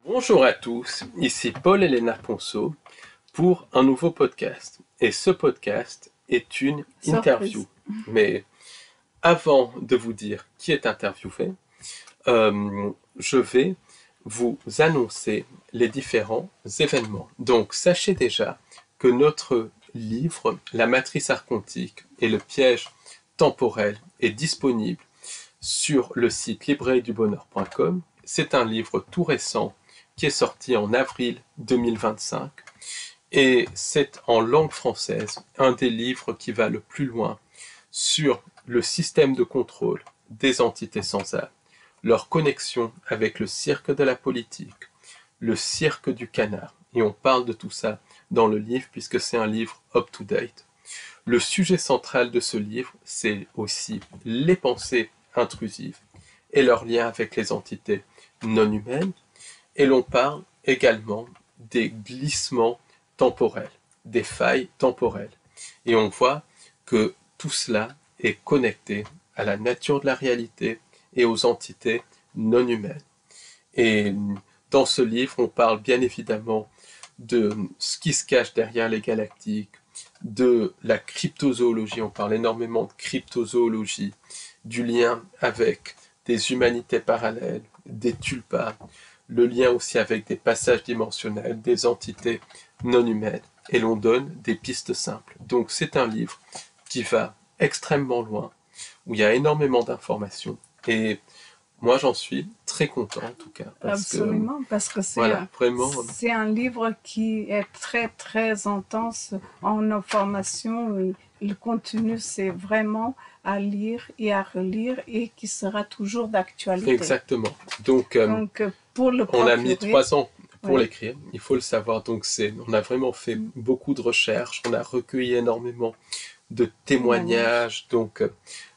Bonjour à tous, ici Paul-Elena Ponceau pour un nouveau podcast. Et ce podcast est une interview. Mais avant de vous dire qui est interviewé, je vais vous annoncer les différents événements. Donc sachez déjà que notre livre, La matrice archontique et le piège temporel, est disponible sur le site librairiedubonheur.com. C'est un livre tout récent qui est sorti en avril 2025 et c'est en langue française un des livres qui va le plus loin sur le système de contrôle des entités sans âme, leur connexion avec le cirque de la politique, le cirque du canard, et on parle de tout ça dans le livre puisque c'est un livre up-to-date. Le sujet central de ce livre, c'est aussi les pensées intrusives et leur lien avec les entités non humaines, et l'on parle également des glissements temporels, des failles temporelles. Et on voit que tout cela est connecté à la nature de la réalité et aux entités non humaines. Et dans ce livre, on parle bien évidemment de ce qui se cache derrière les galactiques, de la cryptozoologie, on parle énormément de cryptozoologie, du lien avec des humanités parallèles, des tulpas, le lien aussi avec des passages dimensionnels, des entités non humaines, et l'on donne des pistes simples. Donc c'est un livre qui va extrêmement loin, où il y a énormément d'informations, et moi j'en suis très content en tout cas. Absolument, parce que c'est un livre qui est très très intense en information. Le contenu, c'est vraiment à lire et à relire et qui sera toujours d'actualité. Exactement. Donc pour le on a mis 3 ans pour l'écrire, il faut le savoir. Donc on a vraiment fait beaucoup de recherches, on a recueilli énormément de témoignages. Donc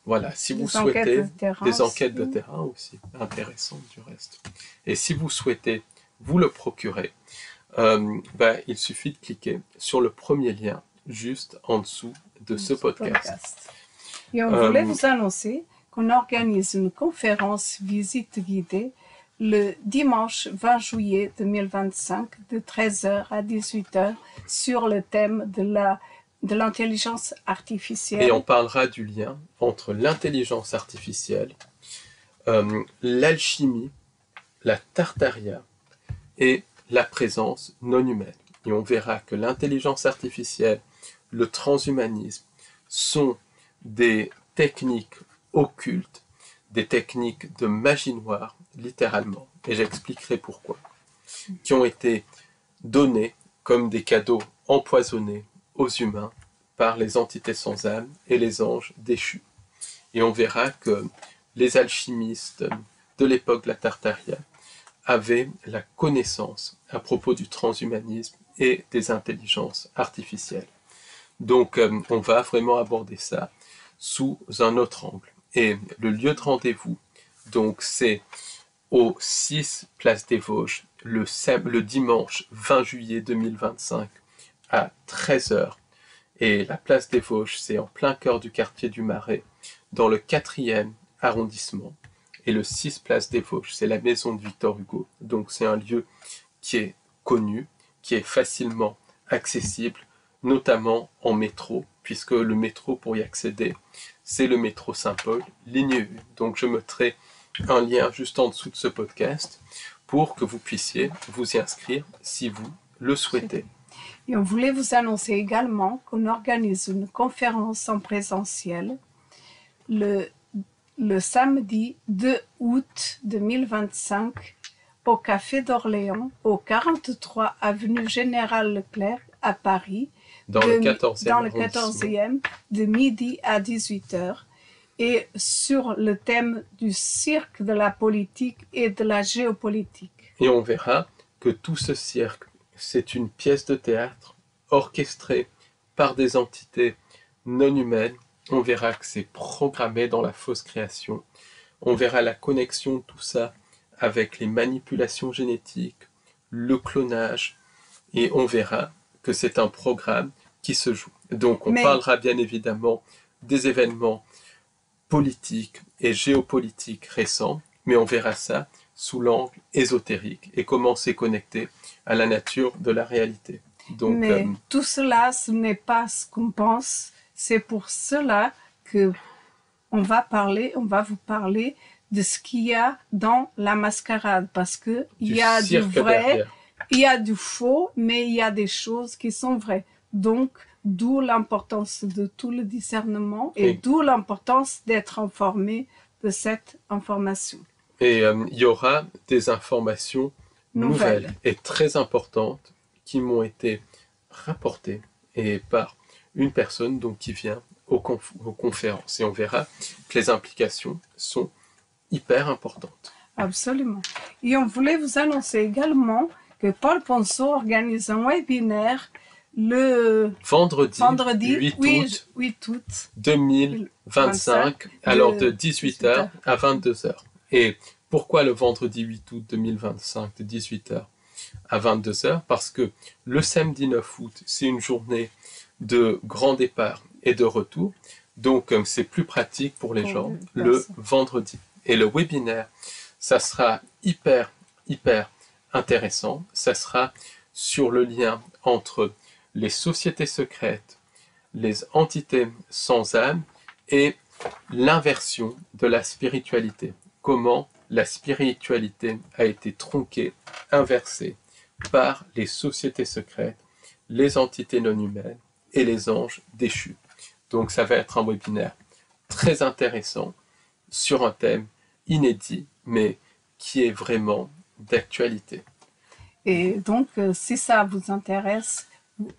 voilà, si vous souhaitez, des enquêtes de terrain aussi, intéressantes du reste. Et si vous souhaitez vous le procurer, il suffit de cliquer sur le premier lien juste en dessous de ce podcast. Et on voulait vous annoncer qu'on organise une conférence visite guidée le dimanche 20 juillet 2025 de 13h à 18h sur le thème de l'intelligence artificielle. Et on parlera du lien entre l'intelligence artificielle, l'alchimie, la tartaria et la présence non humaine. Et on verra que l'intelligence artificielle, le transhumanisme sont des techniques occultes, des techniques de magie noire, littéralement, et j'expliquerai pourquoi, qui ont été données comme des cadeaux empoisonnés aux humains par les entités sans âme et les anges déchus. Et on verra que les alchimistes de l'époque de la Tartaria avaient la connaissance à propos du transhumanisme et des intelligences artificielles. Donc on va vraiment aborder ça sous un autre angle. Et le lieu de rendez-vous, donc c'est au 6 Place des Vosges, le dimanche 20 juillet 2025 à 13h. Et la Place des Vosges, c'est en plein cœur du quartier du Marais, dans le 4e arrondissement. Et le 6 Place des Vosges, c'est la maison de Victor Hugo. Donc c'est un lieu qui est connu, qui est facilement accessible, notamment en métro, puisque le métro, pour y accéder, c'est le métro Saint-Paul, ligne 1. Donc je mettrai un lien juste en dessous de ce podcast pour que vous puissiez vous y inscrire si vous le souhaitez. Et on voulait vous annoncer également qu'on organise une conférence en présentiel le samedi 2 août 2025 au Café d'Orléans, au 43 avenue Général Leclerc à Paris, dans le 14e, de midi à 18h, et sur le thème du cirque de la politique et de la géopolitique. Et on verra que tout ce cirque, c'est une pièce de théâtre orchestrée par des entités non humaines. On verra que c'est programmé dans la fausse création. On verra la connexion de tout ça avec les manipulations génétiques, le clonage, et on verra que c'est un programme qui se joue. Donc on parlera bien évidemment des événements politiques et géopolitiques récents, mais on verra ça sous l'angle ésotérique et comment c'est connecté à la nature de la réalité. Donc, mais tout cela, ce n'est pas ce qu'on pense. C'est pour cela que on va vous parler de ce qu'il y a dans la mascarade, parce que il y a du vrai, derrière. Il y a du faux, mais il y a des choses qui sont vraies. Donc, d'où l'importance de tout le discernement et d'où l'importance d'être informé de cette information. Et il y aura des informations nouvelles et très importantes qui m'ont été rapportées et par une personne donc, qui vient aux conférences. Et on verra que les implications sont hyper importantes. Absolument. Et on voulait vous annoncer également que Paul Ponceau organise un webinaire le vendredi 8 août 2025, alors de 18h à 22h. Et pourquoi le vendredi 8 août 2025 de 18h à 22h? Parce que le samedi 9 août, c'est une journée de grand départ et de retour. Donc, c'est plus pratique pour les gens le vendredi. Et le webinaire, ça sera hyper intéressant. Ça sera sur le lien entre les sociétés secrètes, les entités sans âme et l'inversion de la spiritualité. Comment la spiritualité a été tronquée, inversée par les sociétés secrètes, les entités non humaines et les anges déchus. Donc ça va être un webinaire très intéressant sur un thème inédit, mais qui est vraiment d'actualité. Et donc, si ça vous intéresse,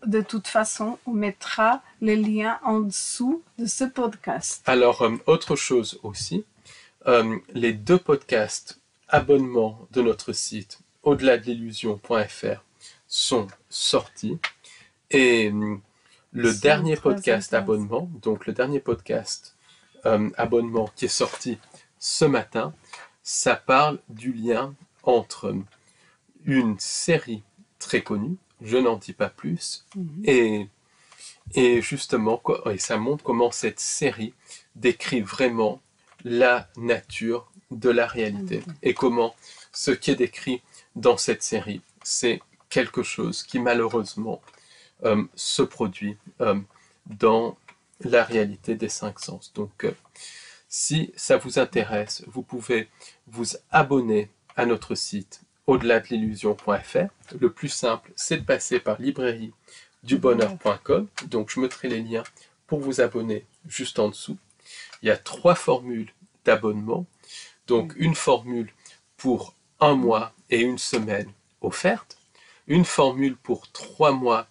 de toute façon, on mettra les liens en dessous de ce podcast. Alors, autre chose aussi, les 2 podcasts abonnements de notre site au-delà de l'illusion.fr sont sortis. Et le dernier podcast abonnement, donc le dernier podcast abonnement qui est sorti ce matin, ça parle du lien entre une série très connue, je n'en dis pas plus, et justement, et ça montre comment cette série décrit vraiment la nature de la réalité et comment ce qui est décrit dans cette série, c'est quelque chose qui malheureusement se produit dans la réalité des 5 sens. Donc, si ça vous intéresse, vous pouvez vous abonner à notre site au-delà de l'illusion.fr. Le plus simple, c'est de passer par librairiedubonheur.com. Donc, je mettrai les liens pour vous abonner juste en dessous. Il y a 3 formules d'abonnement. Donc, une formule pour 1 mois et 1 semaine offerte, une formule pour 3 mois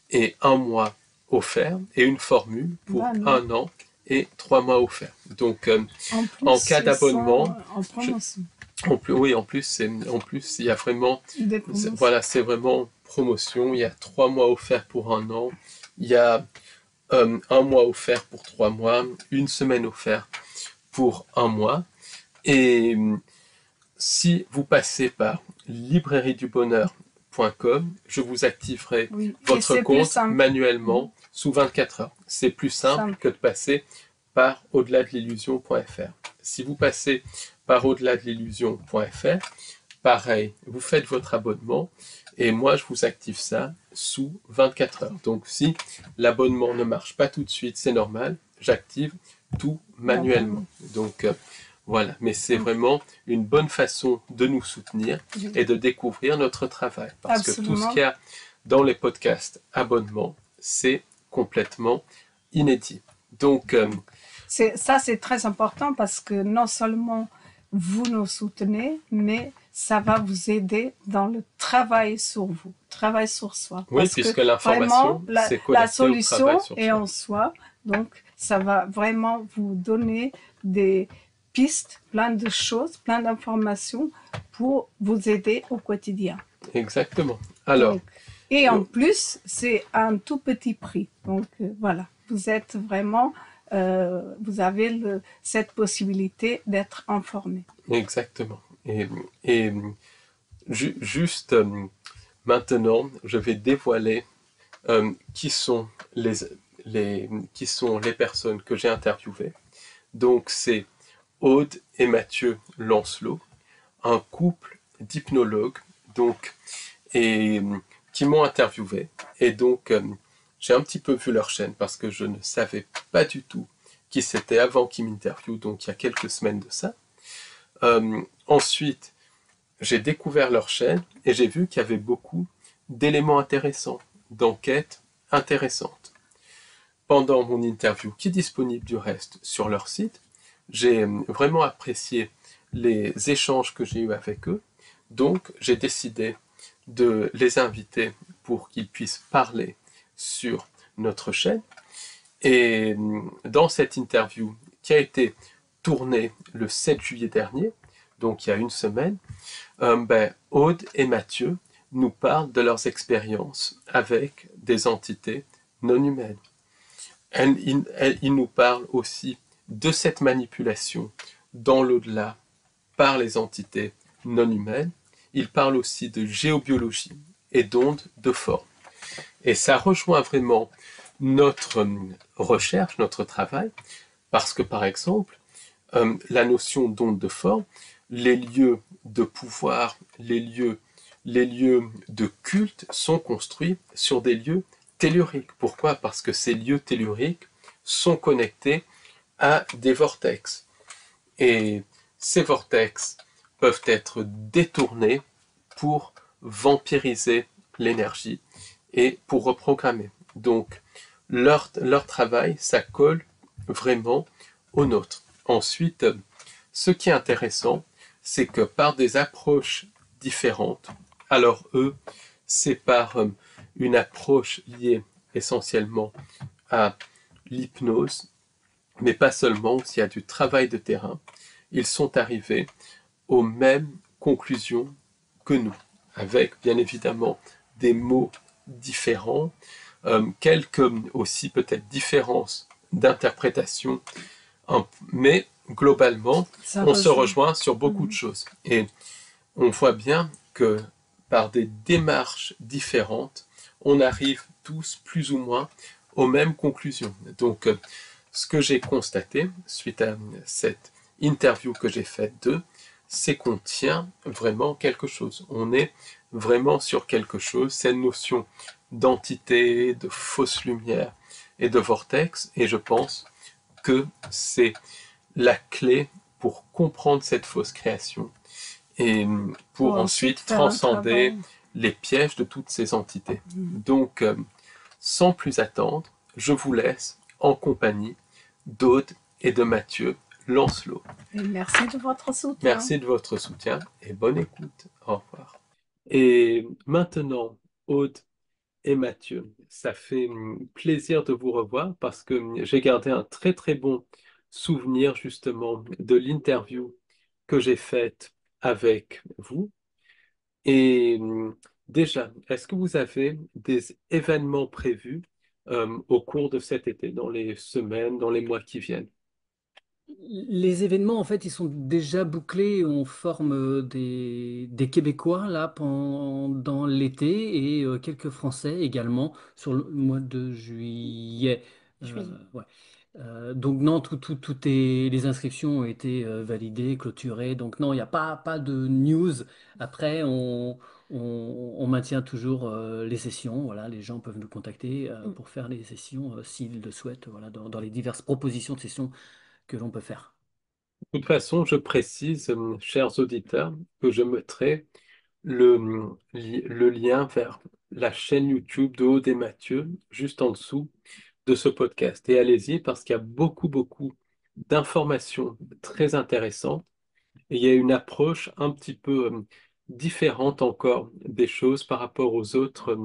et 1 mois offert, et une formule pour 1 an et 3 mois offerts. Donc, en cas d'abonnement, en plus, il y a vraiment, voilà, c'est vraiment promotion. Il y a 3 mois offerts pour 1 an, il y a 1 mois offert pour 3 mois, 1 semaine offerte pour 1 mois. Et si vous passez par librairiedubonheur.com, je vous activerai votre compte manuellement sous 24 heures. C'est plus simple que de passer par au-delà de l'illusion.fr. Si vous passez par au-delà de l'illusion.fr, pareil, vous faites votre abonnement et moi je vous active ça sous 24 heures. Donc si l'abonnement ne marche pas tout de suite, c'est normal, j'active tout manuellement. Donc voilà, mais c'est vraiment une bonne façon de nous soutenir et de découvrir notre travail. Parce que tout ce qu'il y a dans les podcasts abonnements, c'est complètement inédit. Donc, ça, c'est très important parce que non seulement vous nous soutenez, mais ça va vous aider dans le travail sur vous, travail sur soi. Oui, parce puisque l'information, c'est connecté la solution au travail sur est en soi. Donc, ça va vraiment vous donner des pistes, plein de choses, plein d'informations pour vous aider au quotidien. Exactement. Alors. Et en plus, c'est un tout petit prix. Donc, voilà, vous êtes vraiment... vous avez cette possibilité d'être informé. Exactement. Et juste maintenant, je vais dévoiler qui sont les personnes que j'ai interviewées. Donc, c'est Aude et Mathieu Lancelot. un couple d'hypnologues, donc, et qui m'ont interviewé. Et donc, j'ai un petit peu vu leur chaîne parce que je ne savais pas du tout qui c'était avant qu'ils m'interviewent, donc il y a quelques semaines de ça. Ensuite, j'ai découvert leur chaîne et j'ai vu qu'il y avait beaucoup d'éléments intéressants, d'enquêtes intéressantes. Pendant mon interview, qui est disponible du reste sur leur site, j'ai vraiment apprécié les échanges que j'ai eus avec eux. Donc, j'ai décidé de les inviter pour qu'ils puissent parler sur notre chaîne. Et dans cette interview qui a été tournée le 7 juillet dernier, donc il y a une semaine, Aude et Mathieu nous parlent de leurs expériences avec des entités non humaines. Ils nous parlent aussi de cette manipulation dans l'au-delà par les entités non humaines. Ils parlent aussi de géobiologie et d'ondes de forme. Et ça rejoint vraiment notre recherche, notre travail, parce que par exemple, la notion d'onde de forme, les lieux de pouvoir, les lieux de culte sont construits sur des lieux telluriques. Pourquoi? Parce que ces lieux telluriques sont connectés à des vortex. Et ces vortex peuvent être détournés pour vampiriser l'énergie et pour reprogrammer. Donc, leur travail, ça colle vraiment au nôtre. Ensuite, ce qui est intéressant, c'est que par des approches différentes, alors eux, c'est par une approche liée essentiellement à l'hypnose, mais pas seulement, s'il y a du travail de terrain, ils sont arrivés aux mêmes conclusions que nous, avec bien évidemment des mots différents, quelques aussi peut-être différences d'interprétation, mais globalement, on se rejoint sur beaucoup de choses. Et on voit bien que par des démarches différentes, on arrive tous plus ou moins aux mêmes conclusions. Donc, ce que j'ai constaté suite à cette interview que j'ai faite d'eux, c'est qu'on tient vraiment quelque chose. On est vraiment sur quelque chose, cette notion d'entité, de fausse lumière et de vortex, et je pense que c'est la clé pour comprendre cette fausse création et pour ensuite transcender les pièges de toutes ces entités. Donc, sans plus attendre, je vous laisse en compagnie d'Aude et de Mathieu Lancelot. Et merci de votre soutien. Merci de votre soutien et bonne écoute. Au revoir. Et maintenant, Aude et Mathieu, ça fait plaisir de vous revoir parce que j'ai gardé un très très bon souvenir justement de l'interview que j'ai faite avec vous. Et déjà, est-ce que vous avez des événements prévus au cours de cet été, dans les semaines, dans les mois qui viennent? Les événements, en fait, ils sont déjà bouclés. On forme des Québécois là pendant l'été et quelques Français également sur le mois de juillet. Ouais. Donc non, tout est, les inscriptions ont été validées, clôturées. Donc non, il n'y a pas de news. Après, on maintient toujours les sessions. Voilà, les gens peuvent nous contacter pour faire les sessions s'ils le souhaitent. Voilà, dans les diverses propositions de sessions que l'on peut faire. De toute façon, je précise, chers auditeurs, que je mettrai le lien vers la chaîne YouTube de Aude et Mathieu juste en dessous de ce podcast. Et allez-y parce qu'il y a beaucoup, beaucoup d'informations très intéressantes. Et il y a une approche un petit peu différente encore des choses par rapport aux autres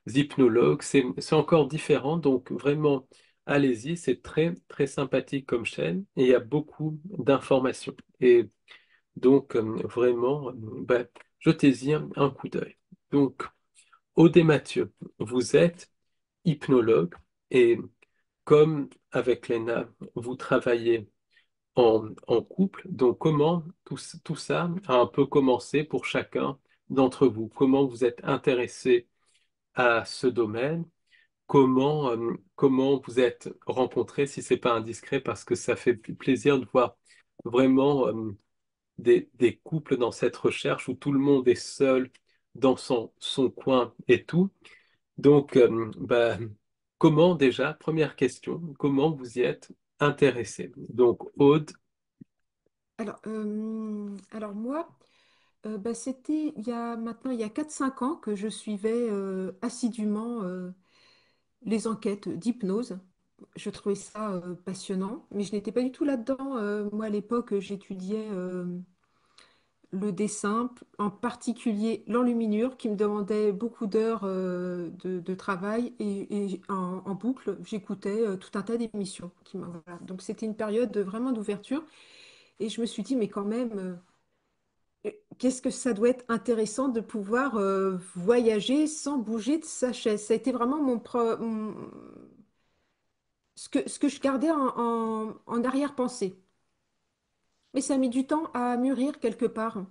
hypnologues. C'est encore différent, donc vraiment, allez-y, c'est très, très sympathique comme chaîne et il y a beaucoup d'informations. Et donc, vraiment, jetez-y un coup d'œil. Donc, Aude et Mathieu, vous êtes hypnologue et comme avec Léna, vous travaillez en couple. Donc, comment tout ça a un peu commencé pour chacun d'entre vous? Comment vous êtes intéressé à ce domaine? Comment vous êtes rencontrés, si c'est pas indiscret, parce que ça fait plaisir de voir vraiment des couples dans cette recherche où tout le monde est seul dans son coin et tout. Donc, comment déjà, première question, comment vous y êtes intéressé? Donc, Aude, Alors moi, bah, c'était il y a 4 5 ans que je suivais assidûment les enquêtes d'hypnose. Je trouvais ça passionnant, mais je n'étais pas du tout là-dedans. Moi, à l'époque, j'étudiais le dessin, en particulier l'enluminure, qui me demandait beaucoup d'heures de travail et en boucle, j'écoutais tout un tas d'émissions. Voilà. Donc c'était une période vraiment d'ouverture et je me suis dit, mais quand même, qu'est-ce que ça doit être intéressant de pouvoir voyager sans bouger de sa chaise. Ça a été vraiment ce que je gardais en arrière-pensée. Mais ça a mis du temps à mûrir quelque part.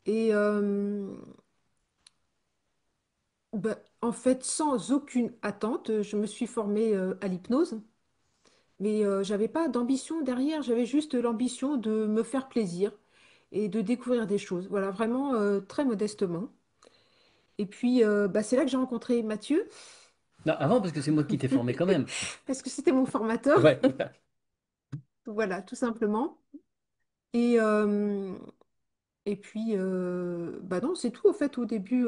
Et en fait, sans aucune attente, je me suis formée à l'hypnose. Mais j'avais pas d'ambition derrière, j'avais juste l'ambition de me faire plaisir et de découvrir des choses. Voilà, vraiment très modestement. Et puis, c'est là que j'ai rencontré Mathieu, Non, avant, parce que c'est moi qui t'ai formé quand même. parce que c'était mon formateur. Ouais. Voilà, tout simplement. Et, et puis, non, c'est tout. En fait, au début,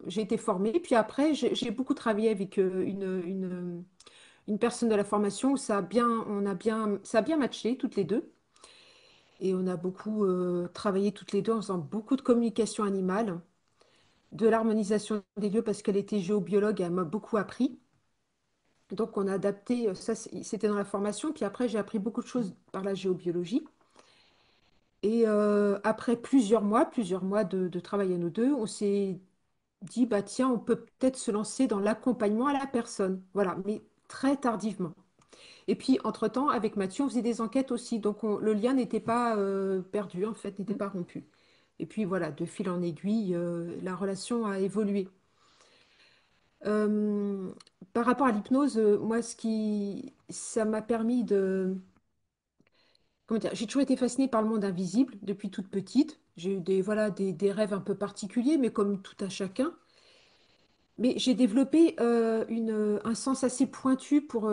j'ai été formée. Puis après, j'ai beaucoup travaillé avec une personne de la formation où ça a bien matché toutes les deux. Et on a beaucoup travaillé toutes les deux en faisant beaucoup de communication animale, de l'harmonisation des lieux parce qu'elle était géobiologue et elle m'a beaucoup appris. Donc on a adapté, ça c'était dans la formation, puis après j'ai appris beaucoup de choses par la géobiologie. Et après plusieurs mois de travail à nous deux, on s'est dit, bah tiens, on peut peut-être se lancer dans l'accompagnement à la personne. Voilà, mais très tardivement. Et puis, entre-temps, avec Mathieu, on faisait des enquêtes aussi. Donc, le lien n'était pas perdu, en fait, n'était pas rompu. Et puis, voilà, de fil en aiguille, la relation a évolué. Euh, Par rapport à l'hypnose, moi, ça m'a permis de... Comment dire, j'ai toujours été fascinée par le monde invisible depuis toute petite. J'ai eu voilà, des rêves un peu particuliers, mais comme tout à chacun. Mais j'ai développé un sens assez pointu pour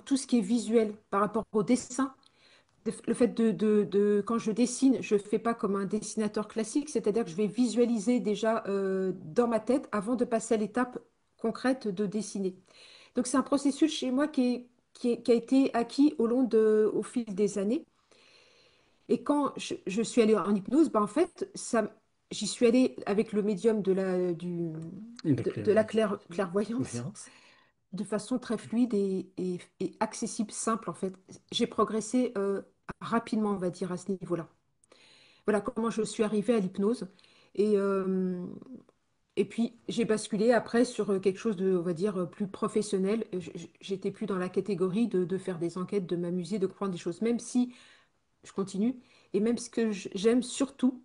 tout ce qui est visuel par rapport au dessin. Le fait quand je dessine, je ne fais pas comme un dessinateur classique, c'est-à-dire que je vais visualiser déjà dans ma tête avant de passer à l'étape concrète de dessiner. Donc c'est un processus chez moi qui a été acquis au fil des années. Et quand je suis allée en hypnose, en fait, j'y suis allée avec le médium de la clairvoyance Confiance. de façon très fluide et accessible, simple en fait. J'ai progressé rapidement, on va dire, à ce niveau-là. Voilà comment je suis arrivée à l'hypnose. Et, euh, et puis, j'ai basculé après sur quelque chose de, on va dire, plus professionnel. J'étais plus dans la catégorie de faire des enquêtes, de m'amuser, de comprendre des choses, même si je continue. Et même ce que j'aime surtout,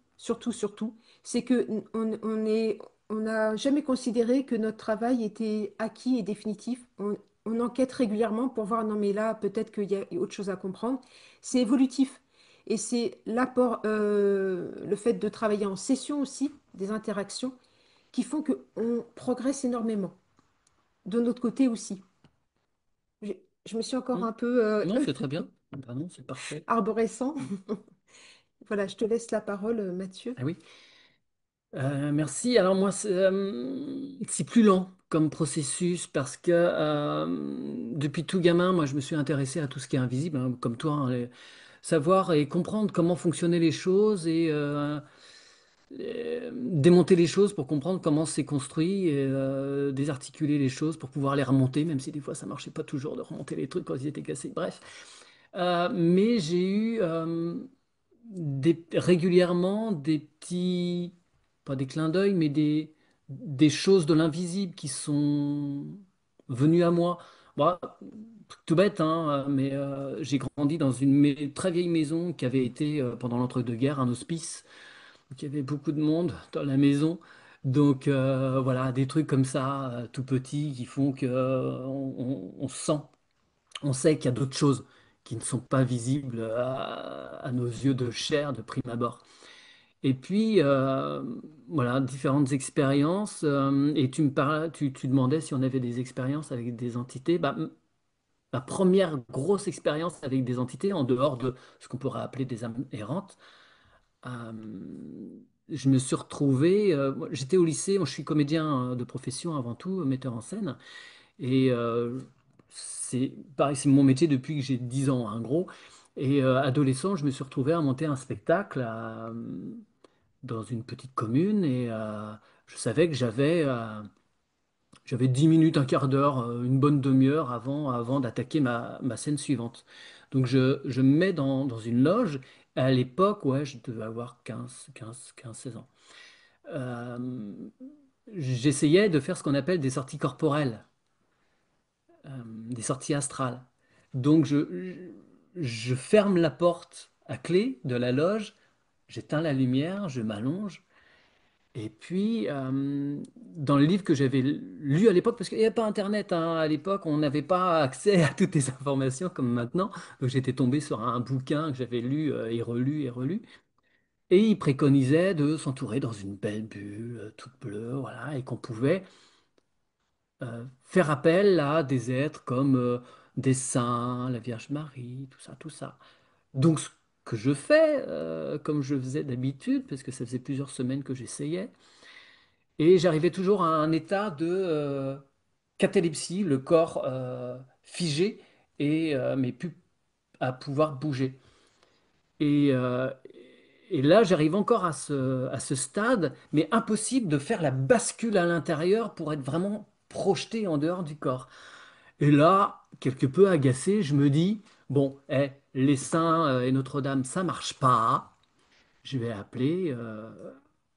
c'est que on n'a jamais considéré que notre travail était acquis et définitif. On enquête régulièrement pour voir, non mais là, peut-être qu'il y a autre chose à comprendre. C'est évolutif. Et c'est l'apport, le fait de travailler en session aussi, des interactions, qui font qu'on progresse énormément. De notre côté aussi. Je me suis encore Mm. un peu Non, c'est très bien. Pardon, c'est parfait. arborescent. Voilà, je te laisse la parole, Mathieu. Ah oui. Merci. Alors moi, c'est plus lent comme processus parce que depuis tout gamin, moi, je me suis intéressé à tout ce qui est invisible, hein, comme toi, hein, savoir et comprendre comment fonctionnaient les choses et démonter les choses pour comprendre comment c'est construit et désarticuler les choses pour pouvoir les remonter, même si des fois ça marchait pas toujours de remonter les trucs quand ils étaient cassés. Bref. Mais j'ai eu régulièrement des petits, pas des clins d'œil, mais des choses de l'invisible qui sont venues à moi. Bah, tout bête, hein, mais j'ai grandi dans une très vieille maison qui avait été, pendant l'entre-deux-guerres, un hospice. Donc, il y avait beaucoup de monde dans la maison. Donc voilà, des trucs comme ça, tout petits, qui font que on sent, on sait qu'il y a d'autres choses qui ne sont pas visibles à nos yeux de chair de prime abord. Et puis, voilà, différentes expériences. Et tu demandais si on avait des expériences avec des entités. Bah, ma première grosse expérience avec des entités, en dehors de ce qu'on pourrait appeler des âmes errantes, euh, je me suis retrouvé. J'étais au lycée, moi, je suis comédien de profession avant tout, metteur en scène. Et c'est pareil, c'est mon métier depuis que j'ai 10 ans, en gros. Et adolescent, je me suis retrouvé à monter un spectacle dans une petite commune et je savais que j'avais 10 minutes, un quart d'heure, une bonne demi-heure avant d'attaquer ma scène suivante. Donc je me mets dans une loge. À l'époque, ouais, je devais avoir 15, 16 ans. Euh, J'essayais de faire ce qu'on appelle des sorties corporelles, des sorties astrales. Donc je ferme la porte à clé de la loge, j'éteins la lumière, je m'allonge. Et puis, dans le livre que j'avais lu à l'époque, parce qu'il n'y avait pas Internet, hein, à l'époque, on n'avait pas accès à toutes les informations comme maintenant. Donc j'étais tombé sur un bouquin que j'avais lu et relu et relu. Et il préconisait de s'entourer dans une belle bulle, toute bleue, voilà, et qu'on pouvait faire appel à des êtres comme des saints, la Vierge Marie, tout ça, tout ça. Donc ce que je fais, comme je faisais d'habitude, parce que ça faisait plusieurs semaines que j'essayais, et j'arrivais toujours à un état de catalepsie, le corps figé et mais plus à pouvoir bouger. Et, euh, et là, j'arrive encore à ce stade, mais impossible de faire la bascule à l'intérieur pour être vraiment projeté en dehors du corps. Et là, quelque peu agacé, je me dis, bon, les saints et Notre-Dame, ça marche pas. Je vais appeler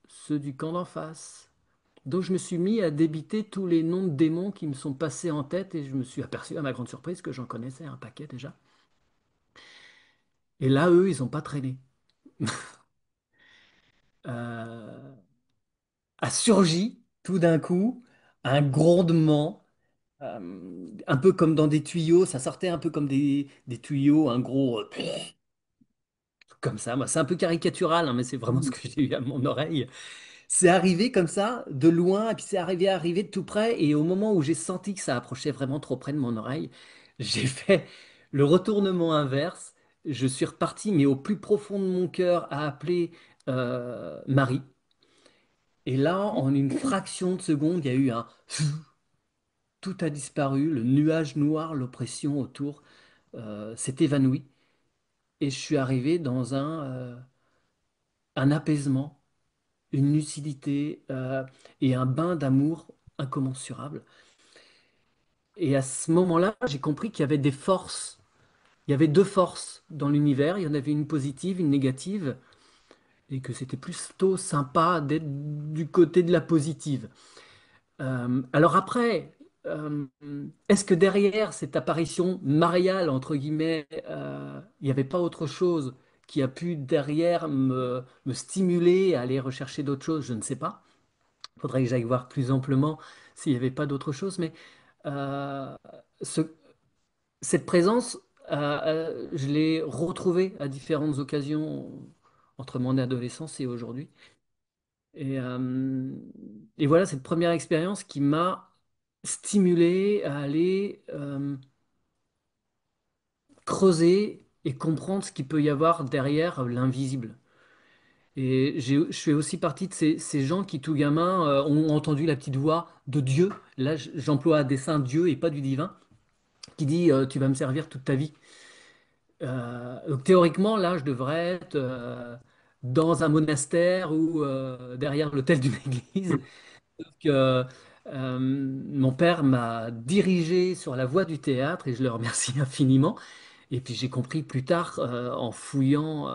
ceux du camp d'en face. Donc je me suis mis à débiter tous les noms de démons qui me sont passés en tête et je me suis aperçu à ma grande surprise que j'en connaissais un paquet déjà. Et là, eux, ils n'ont pas traîné. Euh, A surgi tout d'un coup un grondement, un peu comme dans des tuyaux, ça sortait un peu comme des tuyaux, un gros comme ça. Moi, c'est un peu caricatural, hein, mais c'est vraiment ce que j'ai eu à mon oreille. C'est arrivé comme ça, de loin, et puis c'est arrivé de tout près. Et au moment où j'ai senti que ça approchait vraiment trop près de mon oreille, j'ai fait le retournement inverse. Je suis reparti, mais au plus profond de mon cœur, à appeler Marie. Et là, en une fraction de seconde, il y a eu un... Tout a disparu, le nuage noir, l'oppression autour s'est évanoui. Et je suis arrivé dans un apaisement, une lucidité et un bain d'amour incommensurable. Et à ce moment-là, j'ai compris qu'il y avait des forces. Il y avait deux forces dans l'univers. Il y en avait une positive, une négative, et que c'était plutôt sympa d'être du côté de la positive. Alors après, euh, est-ce que derrière cette apparition mariale, entre guillemets, il n'y avait pas autre chose qui a pu derrière me stimuler à aller rechercher d'autres choses? Je ne sais pas. Il faudrait que j'aille voir plus amplement s'il n'y avait pas d'autre chose, mais euh, ce, cette présence, je l'ai retrouvée à différentes occasions entre mon adolescence et aujourd'hui. Et, euh, et voilà cette première expérience qui m'a stimulé à aller creuser et comprendre ce qu'il peut y avoir derrière l'invisible. Et je fais aussi partie de ces gens qui, tout gamin, ont entendu la petite voix de Dieu. Là, j'emploie à dessein Dieu et pas du divin, qui dit tu vas me servir toute ta vie. Donc théoriquement, là, je devrais être dans un monastère ou derrière l'autel d'une église. Que mon père m'a dirigé sur la voie du théâtre et je le remercie infiniment. Et puis j'ai compris plus tard, en fouillant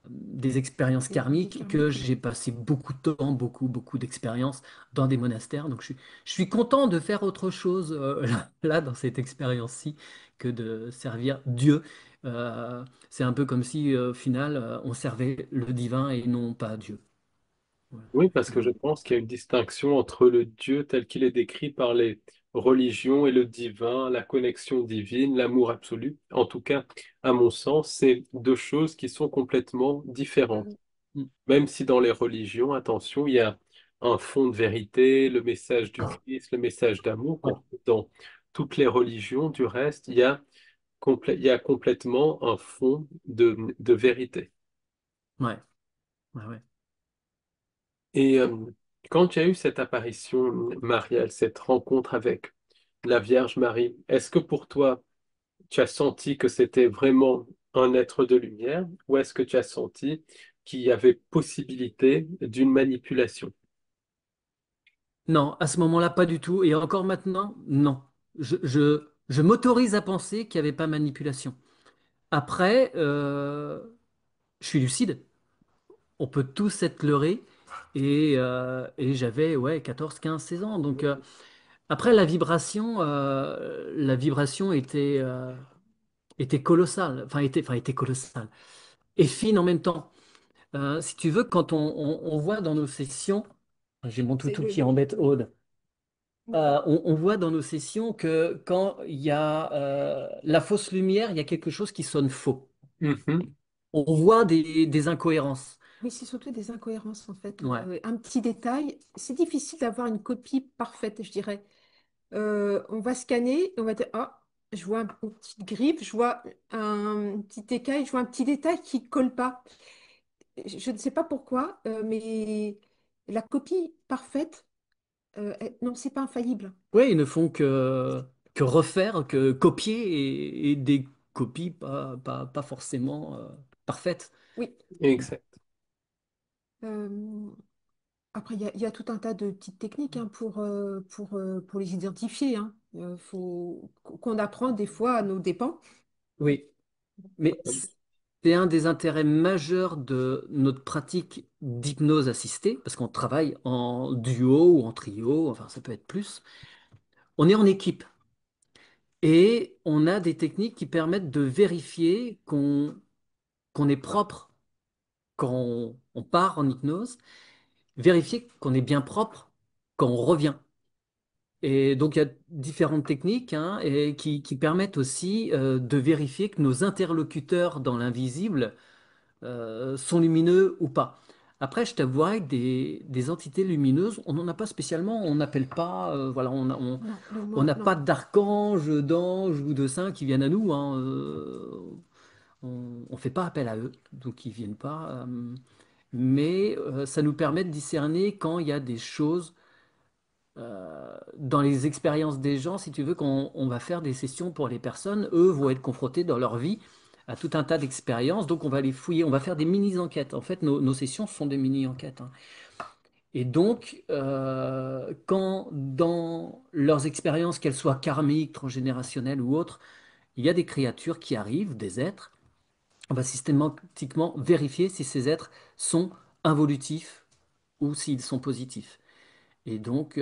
des expériences Des karmiques, que karmiques. j'ai passé beaucoup de temps, beaucoup d'expériences dans des monastères. Donc je suis content de faire autre chose là, dans cette expérience-ci, que de servir Dieu. C'est un peu comme si, au final, on servait le divin et non pas Dieu. Ouais. Oui, parce que je Ouais. pense qu'il y a une distinction entre le Dieu tel qu'il est décrit par les religions et le divin, la connexion divine, l'amour absolu. En tout cas, à mon sens, c'est deux choses qui sont complètement différentes. Mm. Même si dans les religions, attention, il y a un fond de vérité, le message du Christ, le message d'amour. Ouais. Dans toutes les religions, du reste, il y a complètement un fond de vérité. Ouais. Ouais. Ouais. Et quand tu as eu cette apparition mariale, cette rencontre avec la Vierge Marie, est-ce que pour toi, tu as senti que c'était vraiment un être de lumière ou est-ce que tu as senti qu'il y avait possibilité d'une manipulation? Non, à ce moment-là, pas du tout. Et encore maintenant, non. Je m'autorise à penser qu'il n'y avait pas manipulation. Après, je suis lucide. On peut tous être leurrés. Et j'avais ouais, 14, 15, 16 ans. Donc, après, la vibration était colossale. Était colossale. Et fine en même temps. Si tu veux, quand on voit dans nos sessions, j'ai mon C'est toutou qui embête Aude. On voit dans nos sessions que quand il y a la fausse lumière, il y a quelque chose qui sonne faux. Mhm. On voit des incohérences. Oui, c'est surtout des incohérences en fait. Ouais. Un petit détail, c'est difficile d'avoir une copie parfaite, je dirais. On va scanner, et on va dire, ah, je vois une petite griffe, je vois un petit écaille, je vois un petit détail qui colle pas. Je ne sais pas pourquoi, mais la copie parfaite, non, c'est pas infaillible. Ouais, ils ne font que refaire, que copier et des copies pas forcément parfaites. Oui. Exact. Euh, Après, il y a tout un tas de petites techniques hein, pour les identifier. Hein. Faut qu'on apprend des fois à nos dépens. Oui, mais c'est un des intérêts majeurs de notre pratique d'hypnose assistée, parce qu'on travaille en duo ou en trio, enfin ça peut être plus. On est en équipe et on a des techniques qui permettent de vérifier qu'on est propre quand on part en hypnose, vérifier qu'on est bien propre quand on revient. Et donc il y a différentes techniques hein, et qui permettent aussi de vérifier que nos interlocuteurs dans l'invisible sont lumineux ou pas. Après, je t'avouerai que des entités lumineuses, on n'en a pas spécialement, on n'appelle pas, voilà, Non, non, on non, n'a non. pas d'archanges, d'anges ou de saints qui viennent à nous, hein, on ne fait pas appel à eux, donc ils viennent pas. Mais ça nous permet de discerner quand il y a des choses dans les expériences des gens, si tu veux, quand on va faire des sessions pour les personnes, eux vont être confrontés dans leur vie à tout un tas d'expériences, donc on va les fouiller, on va faire des mini-enquêtes. En fait, nos sessions sont des mini-enquêtes. Hein. Et donc, quand dans leurs expériences, qu'elles soient karmiques, transgénérationnelles ou autres, il y a des créatures qui arrivent, des êtres, on va systématiquement vérifier si ces êtres sont involutifs ou s'ils sont positifs. Et donc,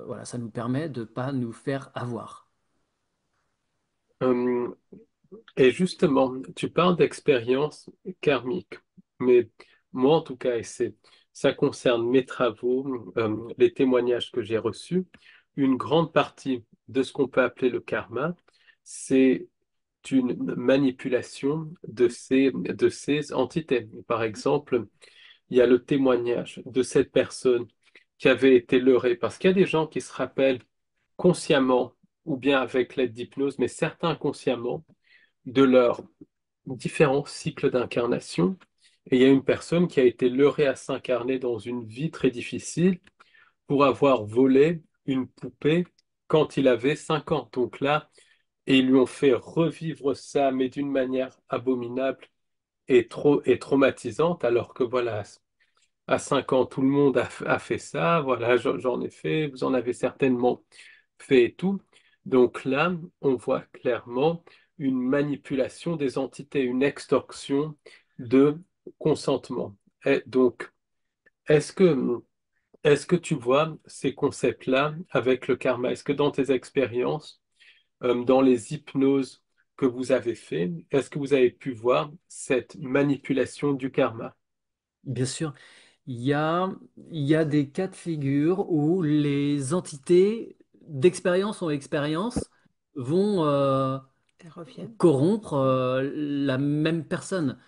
voilà, ça nous permet de ne pas nous faire avoir. Euh, et justement, tu parles d'expérience karmique, mais moi en tout cas, ça concerne mes travaux, les témoignages que j'ai reçus, une grande partie de ce qu'on peut appeler le karma, c'est une manipulation de ces entités. Par exemple, il y a le témoignage de cette personne qui avait été leurrée, parce qu'il y a des gens qui se rappellent consciemment ou bien avec l'aide d'hypnose, mais certains consciemment de leurs différents cycles d'incarnation. Et il y a une personne qui a été leurrée à s'incarner dans une vie très difficile pour avoir volé une poupée quand il avait 5 ans. Donc là, et ils lui ont fait revivre ça, mais d'une manière abominable et traumatisante, alors que voilà, à 5 ans, tout le monde a fait ça, voilà, j'en ai fait, vous en avez certainement fait et tout. Donc là, on voit clairement une manipulation des entités, une extorsion de consentement. Et donc, est-ce que, est-ce que tu vois ces concepts-là avec le karma? Est-ce que dans tes expériences, dans les hypnoses que vous avez fait, est-ce que vous avez pu voir cette manipulation du karma? Bien sûr. Il y a, il y a des cas de figure où les entités d'expérience en expérience vont Elles reviennent. corrompre la même personne.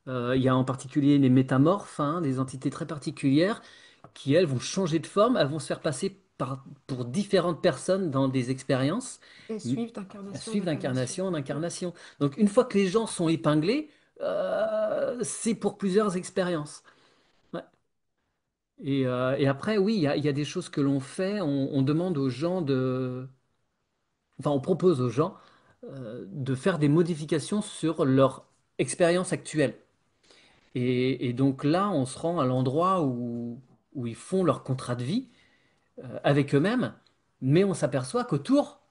Il y a en particulier les métamorphes, hein, des entités très particulières qui, elles, vont changer de forme, elles vont se faire passer pour différentes personnes dans des expériences, Elles m- suivent elles d'incarnation en suivent incarnation. d'incarnation en Mm. incarnation. Donc une fois que les gens sont épinglés, c'est pour plusieurs expériences. Ouais. Et après, oui, il y a des choses que l'on fait, on demande aux gens enfin, on propose aux gens de faire des modifications sur leur expérience actuelle. Et donc là, on se rend à l'endroit où ils font leur contrat de vie avec eux-mêmes, mais on s'aperçoit qu'autour,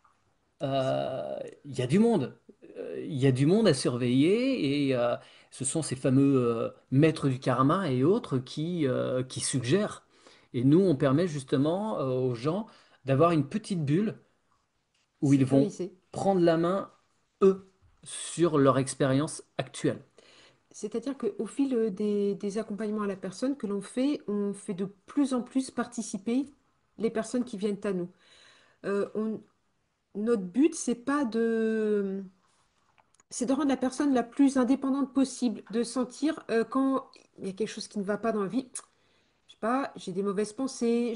il y a du monde. Il y a du monde à surveiller et ce sont ces fameux maîtres du karma et autres qui suggèrent. Et nous, on permet justement aux gens d'avoir une petite bulle où ils vont Sécurisé. prendre la main, eux, sur leur expérience actuelle. C'est-à-dire qu'au fil des accompagnements à la personne que l'on fait, on fait de plus en plus participer les personnes qui viennent à nous. Euh, on- Notre but, c'est de rendre la personne la plus indépendante possible, de sentir quand il y a quelque chose qui ne va pas dans la vie. Je sais pas, j'ai des mauvaises pensées,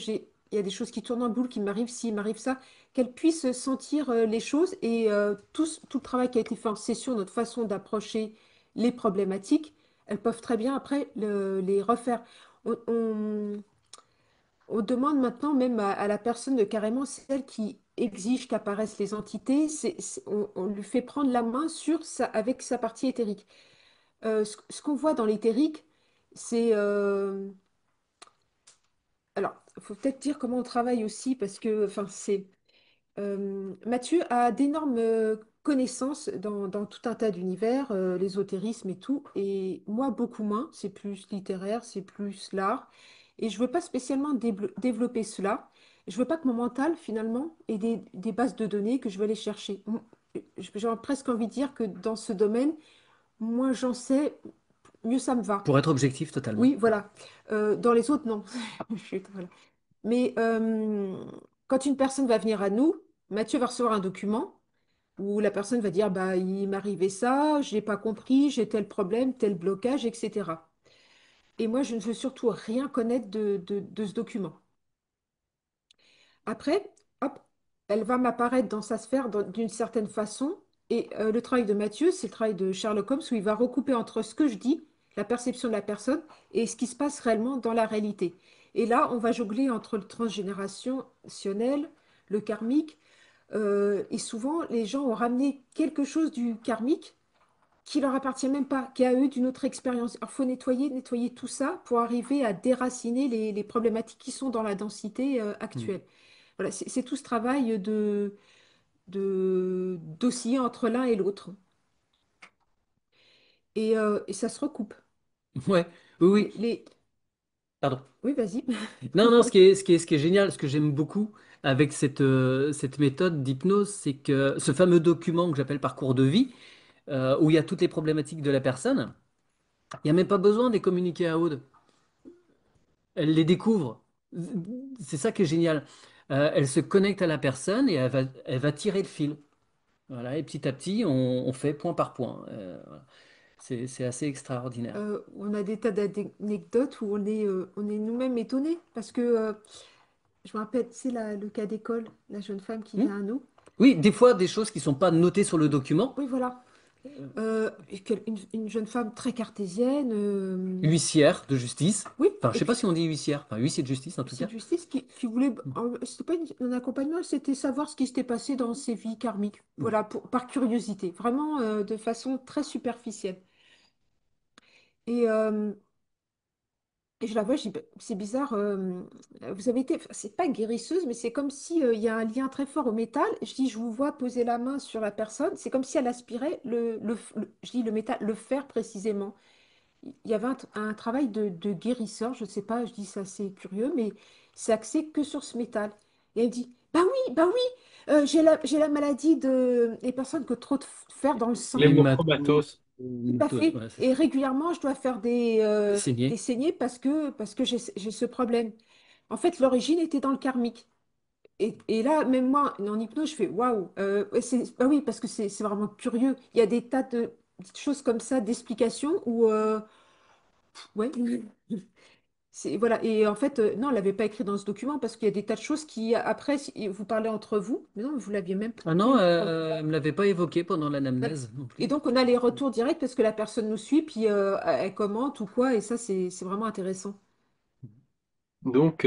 il y a des choses qui tournent en boule, qui m'arrivent ci, m'arrivent ça, qu'elle puisse sentir les choses et tout le travail qui a été fait en session, notre façon d'approcher les problématiques, elles peuvent très bien après les refaire. On, on- on demande maintenant même à la personne de carrément celle qui exige qu'apparaissent les entités, on lui fait prendre la main avec sa partie éthérique. Ce qu'on voit dans l'éthérique, c'est alors, il faut peut-être dire comment on travaille aussi, parce que enfin, Mathieu a d'énormes connaissances dans tout un tas d'univers, l'ésotérisme et tout, et moi beaucoup moins, c'est plus littéraire, c'est plus l'art, et je veux pas spécialement développer cela. Je veux pas que mon mental, finalement, ait des bases de données que je vais aller chercher. J'ai presque envie de dire que dans ce domaine, moins j'en sais, mieux ça me va. Pour être objectif totalement. Oui, voilà. Dans les autres, non. Voilà. Mais quand une personne va venir à nous, Mathieu va recevoir un document où la personne va dire, bah, il m'est arrivé ça, je n'ai pas compris, j'ai tel problème, tel blocage, etc. Et moi, je ne veux surtout rien connaître de ce document. Après, hop, elle va m'apparaître dans sa sphère d'une certaine façon. Et le travail de Mathieu, c'est le travail de Sherlock Holmes où il va recouper entre ce que je dis, la perception de la personne, et ce qui se passe réellement dans la réalité. Et là, on va jongler entre le transgénérationnel, le karmique. Et souvent, les gens ont ramené quelque chose du karmique qui leur appartient même pas, qui est à eux d'une autre expérience. Alors, il faut nettoyer tout ça pour arriver à déraciner les problématiques qui sont dans la densité Mm. actuelle. Voilà, c'est tout ce travail d'osciller entre l'un et l'autre. Et ça se recoupe. Ouais, oui, oui. Les, les- Pardon. Oui, vas-y. Non, non, ce qui est génial, ce que j'aime beaucoup avec cette méthode d'hypnose, c'est que ce fameux document que j'appelle parcours de vie, où il y a toutes les problématiques de la personne, il n'y a même pas besoin de les communiquer à Aude. Elle les découvre. C'est ça qui est génial. Elle se connecte à la personne et elle va tirer le fil. Voilà, et petit à petit, on fait point par point. Voilà. C'est assez extraordinaire. On a des tas d'anecdotes où on est nous-mêmes étonnés parce que je me rappelle, c'est le cas d'école, la jeune femme qui Hmm. vient à nous. Oui, des fois, des choses qui ne sont pas notées sur le document. Oui, voilà. Une jeune femme très cartésienne. Huissière de justice. Oui, Enfin, je et sais pas puis si on dit huissière. Enfin, huissier de justice, en tout c'est cas. de justice qui voulait. C'était pas un accompagnement, c'était savoir ce qui s'était passé dans ses vies karmiques. Voilà, par curiosité, vraiment de façon très superficielle. Et, euh, et je la vois, je dis, bah, c'est bizarre, vous avez été, enfin, c'est pas guérisseuse, mais c'est comme si il y a un lien très fort au métal. Je dis, je vous vois poser la main sur la personne, c'est comme si elle aspirait je dis le métal, le fer précisément. Il y avait un travail de guérisseur, je ne sais pas, je dis ça c'est curieux, mais c'est axé que sur ce métal. Et elle me dit, bah oui, j'ai la maladie des personnes que trop de fer dans le sang. L'hémato- L'hémochromatose. Tout à fait. Ouais, c'est Et ça. régulièrement, je dois faire des Saigner. saignées parce que j'ai ce problème. En fait, l'origine était dans le karmique. Et là, même moi, en hypnose, je fais waouh. Ouais, bah oui, parce que c'est vraiment curieux. Il y a des tas de choses comme ça, d'explications où, ouais, voilà. Et en fait, non, on ne l'avait pas écrit dans ce document parce qu'il y a des tas de choses qui, après, vous parlez entre vous, mais non, vous l'aviez même Ah non, même pas. elle me l'avait pas évoqué pendant Voilà. l'anamnèse non Et plus. donc, on a les retours directs parce que la personne nous suit, puis elle commente ou quoi, et ça, c'est vraiment intéressant. Donc,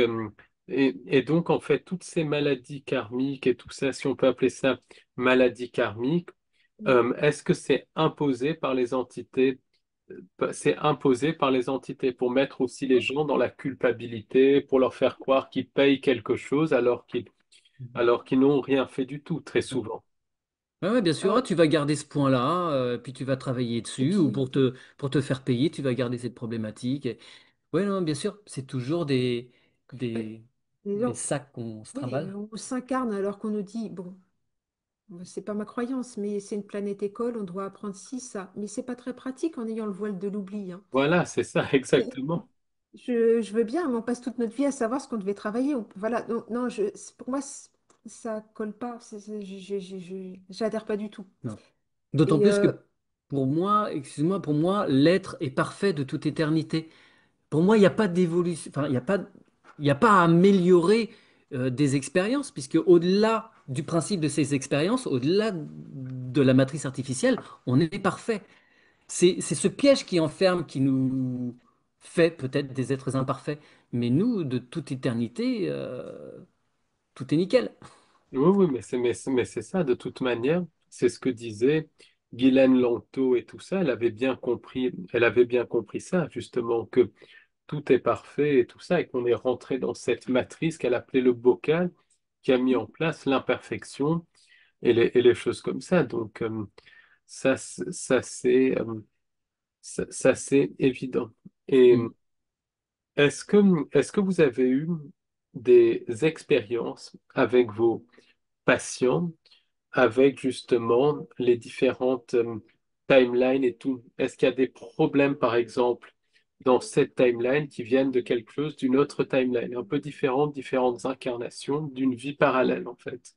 et donc, en fait, toutes ces maladies karmiques et tout ça, si on peut appeler ça maladies karmiques, est-ce que c'est imposé par les entités? C'est imposé par les entités pour mettre aussi les gens dans la culpabilité, pour leur faire croire qu'ils payent quelque chose alors qu'ils n'ont rien fait du tout, très souvent. Ouais, ouais, bien sûr. Euh, Ah, tu vas garder ce point-là, puis tu vas travailler et dessus, ou puis, pour te faire payer, tu vas garder cette problématique. Oui, non, bien sûr, c'est toujours ouais, des, les des gens- sacs qu'on se oui, trimballe. on s'incarne alors qu'on nous dit, bon, c'est pas ma croyance, mais c'est une planète école, on doit apprendre ci, ça. Mais c'est pas très pratique en ayant le voile de l'oubli, hein. Voilà, c'est ça, exactement. Je veux bien, mais on passe toute notre vie à savoir ce qu'on devait travailler. Voilà, non, non, pour moi, ça colle pas. J'adhère pas du tout. Non. D'autant Et plus que pour moi, excuse-moi, pour moi, l'être est parfait de toute éternité. Pour moi, il n'y a pas d'évolution, enfin, il y a pas à améliorer des expériences, puisque au-delà du principe de ces expériences, au-delà de la matrice artificielle, on est parfait. C'est ce piège qui enferme, qui nous fait peut-être des êtres imparfaits. Mais nous, de toute éternité, tout est nickel. Oui, oui, mais c'est ça, de toute manière, c'est ce que disait Guylaine Lanto et tout ça, elle avait bien compris ça, justement, que tout est parfait et tout ça, et qu'on est rentré dans cette matrice qu'elle appelait le bocal, qui a mis en place l'imperfection et les choses comme ça. Donc, ça, ça, c'est évident. Et Hmm. est-ce que vous avez eu des expériences avec vos patients, avec justement les différentes timelines et tout? Est-ce qu'il y a des problèmes, par exemple, dans cette timeline qui viennent de quelque chose d'une autre timeline, un peu différente, différentes incarnations d'une vie parallèle, en fait?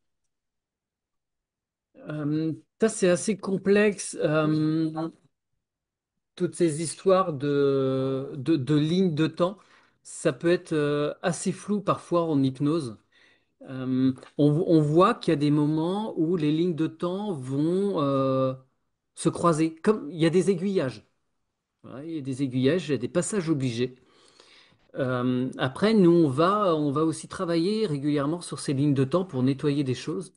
Ça, c'est assez complexe. Toutes ces histoires de lignes de temps, ça peut être assez flou parfois en hypnose. On voit qu'il y a des moments où les lignes de temps vont se croiser, comme il y a des aiguillages. Ouais, il y a des aiguillages, il y a des passages obligés. Après, nous, on va aussi travailler régulièrement sur ces lignes de temps pour nettoyer des choses.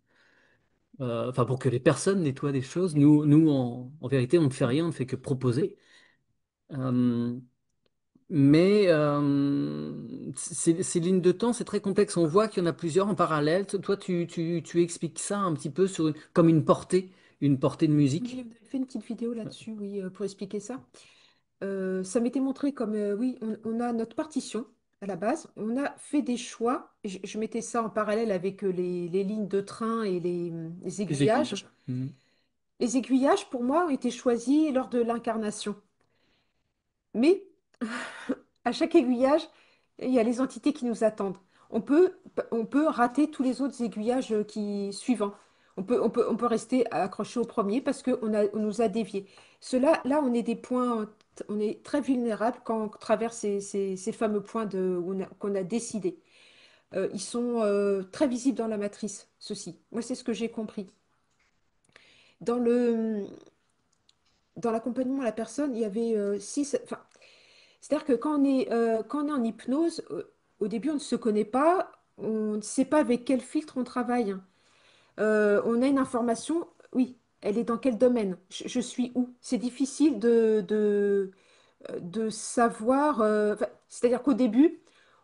Enfin, pour que les personnes nettoient des choses. Nous en vérité, on ne fait rien, on ne fait que proposer. Euh, Mais ces lignes de temps, c'est très complexe. On voit qu'il y en a plusieurs en parallèle. Toi, tu expliques ça un petit peu comme une portée de musique. j'ai fait une petite vidéo là-dessus, oui, pour expliquer ça. Ça m'était montré comme, oui, on a notre partition à la base. On a fait des choix. Je mettais ça en parallèle avec les lignes de train et les Les aiguillages. aiguillages. Mhm. Les aiguillages, pour moi, ont été choisis lors de l'incarnation. Mais à chaque aiguillage, il y a les entités qui nous attendent. On peut rater tous les autres aiguillages suivants. On peut rester accroché au premier parce on nous a déviés. Là, on est des points, on est très vulnérable quand on traverse ces fameux points qu'on a décidés. Ils sont très visibles dans la matrice, ceux-ci. Moi, c'est ce que j'ai compris. Dans dans l'accompagnement à la personne, il y avait six. Enfin, c'est-à-dire que quand on est en hypnose, au début, on ne se connaît pas, on ne sait pas avec quel filtre on travaille. On a une information, oui, elle est dans quel domaine? Je suis où? C'est difficile de savoir. Enfin, c'est-à-dire qu'au début,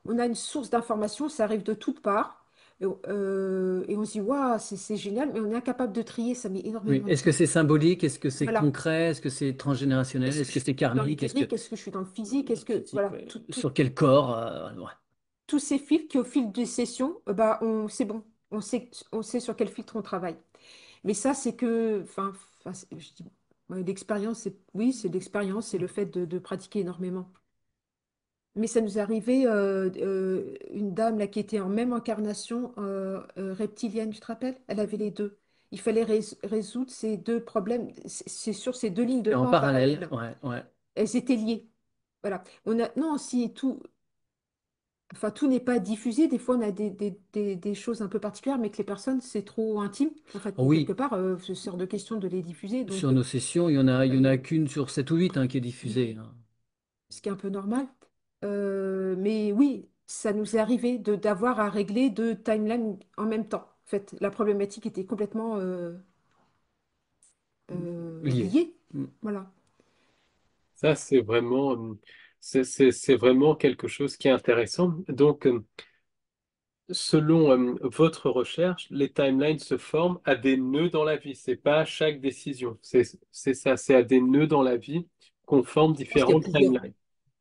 on a une source d'information, ça arrive de toutes parts. Et on se dit, waouh, c'est génial, mais on est incapable de trier, ça met Oui. énormément de Est-ce que temps. c'est symbolique? Est-ce que c'est Voilà. concret? Est-ce que c'est transgénérationnel? Est-ce que Est-ce je que c'est suis dans karmique? Est-ce que l'éthérique? Est-ce que je suis dans le physique? Est-ce que, physique, voilà, ouais. Sur quel corps? Ouais. tous ces filtres qui, au fil des sessions, c'est bon, on sait sur quel filtre on travaille. Mais ça, c'est que, enfin, je dis, Ouais, l'expérience, oui, c'est l'expérience, c'est le fait de pratiquer énormément. Mais ça nous est arrivé, une dame là, qui était en même incarnation reptilienne, tu te rappelles? Elle avait les deux. Il fallait résoudre ces deux problèmes. C'est sur ces deux lignes de Et en temps en parallèle, parallèle. ouais, ouais. Elles étaient liées. Voilà. Non, si tout, enfin, tout n'est pas diffusé. Des fois, on a des choses un peu particulières, mais que les personnes, c'est trop intime. En fait, Oh quelque oui, part, c'est hors de question de les diffuser. sur Donc, nos sessions, il y en a euh, qu'une sur 7 ou 8 hein, qui est diffusée, hein. ce qui est un peu normal. Mais oui, ça nous est arrivé d'avoir à régler deux timelines en même temps. En fait, la problématique était complètement Liées. liée. Mm. Voilà. Ça, c'est vraiment, c'est vraiment quelque chose qui est intéressant. Donc, selon votre recherche, les timelines se forment à des nœuds dans la vie. C'est pas à chaque décision. C'est ça, c'est à des nœuds dans la vie qu'on forme Je pense qu'il y a différentes plusieurs. timelines.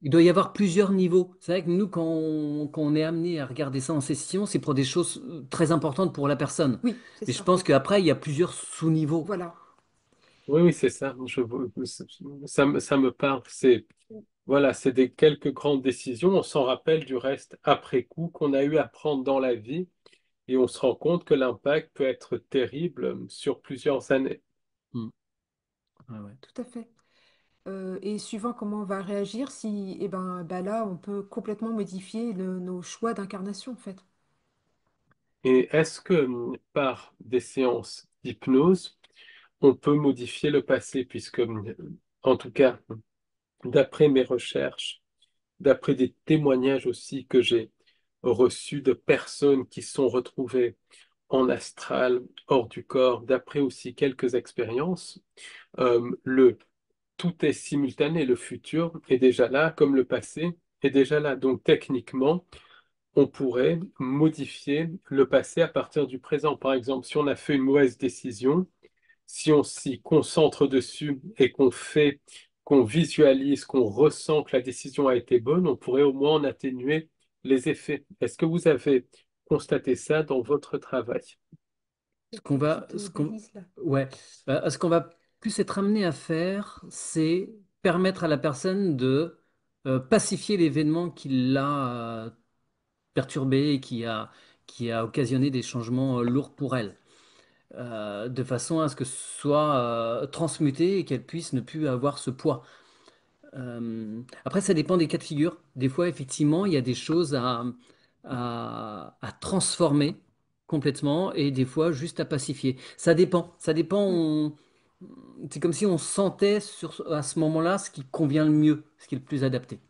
Il doit y avoir plusieurs niveaux. C'est vrai que nous, quand on est amené à regarder ça en session, c'est pour des choses très importantes pour la personne. Oui, c'est Mais je ça. pense qu'après, il y a plusieurs sous-niveaux. Voilà. Oui, oui, c'est ça. Ça me parle. C'est voilà, c'est des quelques grandes décisions. On s'en rappelle du reste après coup qu'on a eu à prendre dans la vie et on se rend compte que l'impact peut être terrible sur plusieurs années. Mm. Ouais, ouais. Tout à fait. Et suivant comment on va réagir, si, eh ben, bah là, on peut complètement modifier nos choix d'incarnation, en fait. Et est-ce que par des séances d'hypnose, on peut modifier le passé, puisque, en tout cas, d'après mes recherches, d'après des témoignages aussi que j'ai reçus de personnes qui se sont retrouvées en astral, hors du corps, d'après aussi quelques expériences, le tout est simultané, le futur est déjà là, comme le passé est déjà là. Donc techniquement, on pourrait modifier le passé à partir du présent. Par exemple, si on a fait une mauvaise décision, si on s'y concentre dessus et qu'on visualise, qu'on ressent que la décision a été bonne, on pourrait au moins en atténuer les effets. Est-ce que vous avez constaté ça dans votre travail? Ce qu'on va, Petite ce qu'on, balise là. ouais, ce qu'on va plus être amené à faire, c'est permettre à la personne de pacifier l'événement qui l'a perturbée et qui a occasionné des changements lourds pour elle, de façon à ce que ce soit transmuté et qu'elle puisse ne plus avoir ce poids. Après, ça dépend des cas de figure. Des fois, effectivement, il y a des choses à transformer complètement et des fois juste à pacifier. Ça dépend. Ça dépend. Mm. C'est comme si on sentait à ce moment-là ce qui convient le mieux, ce qui est le plus adapté.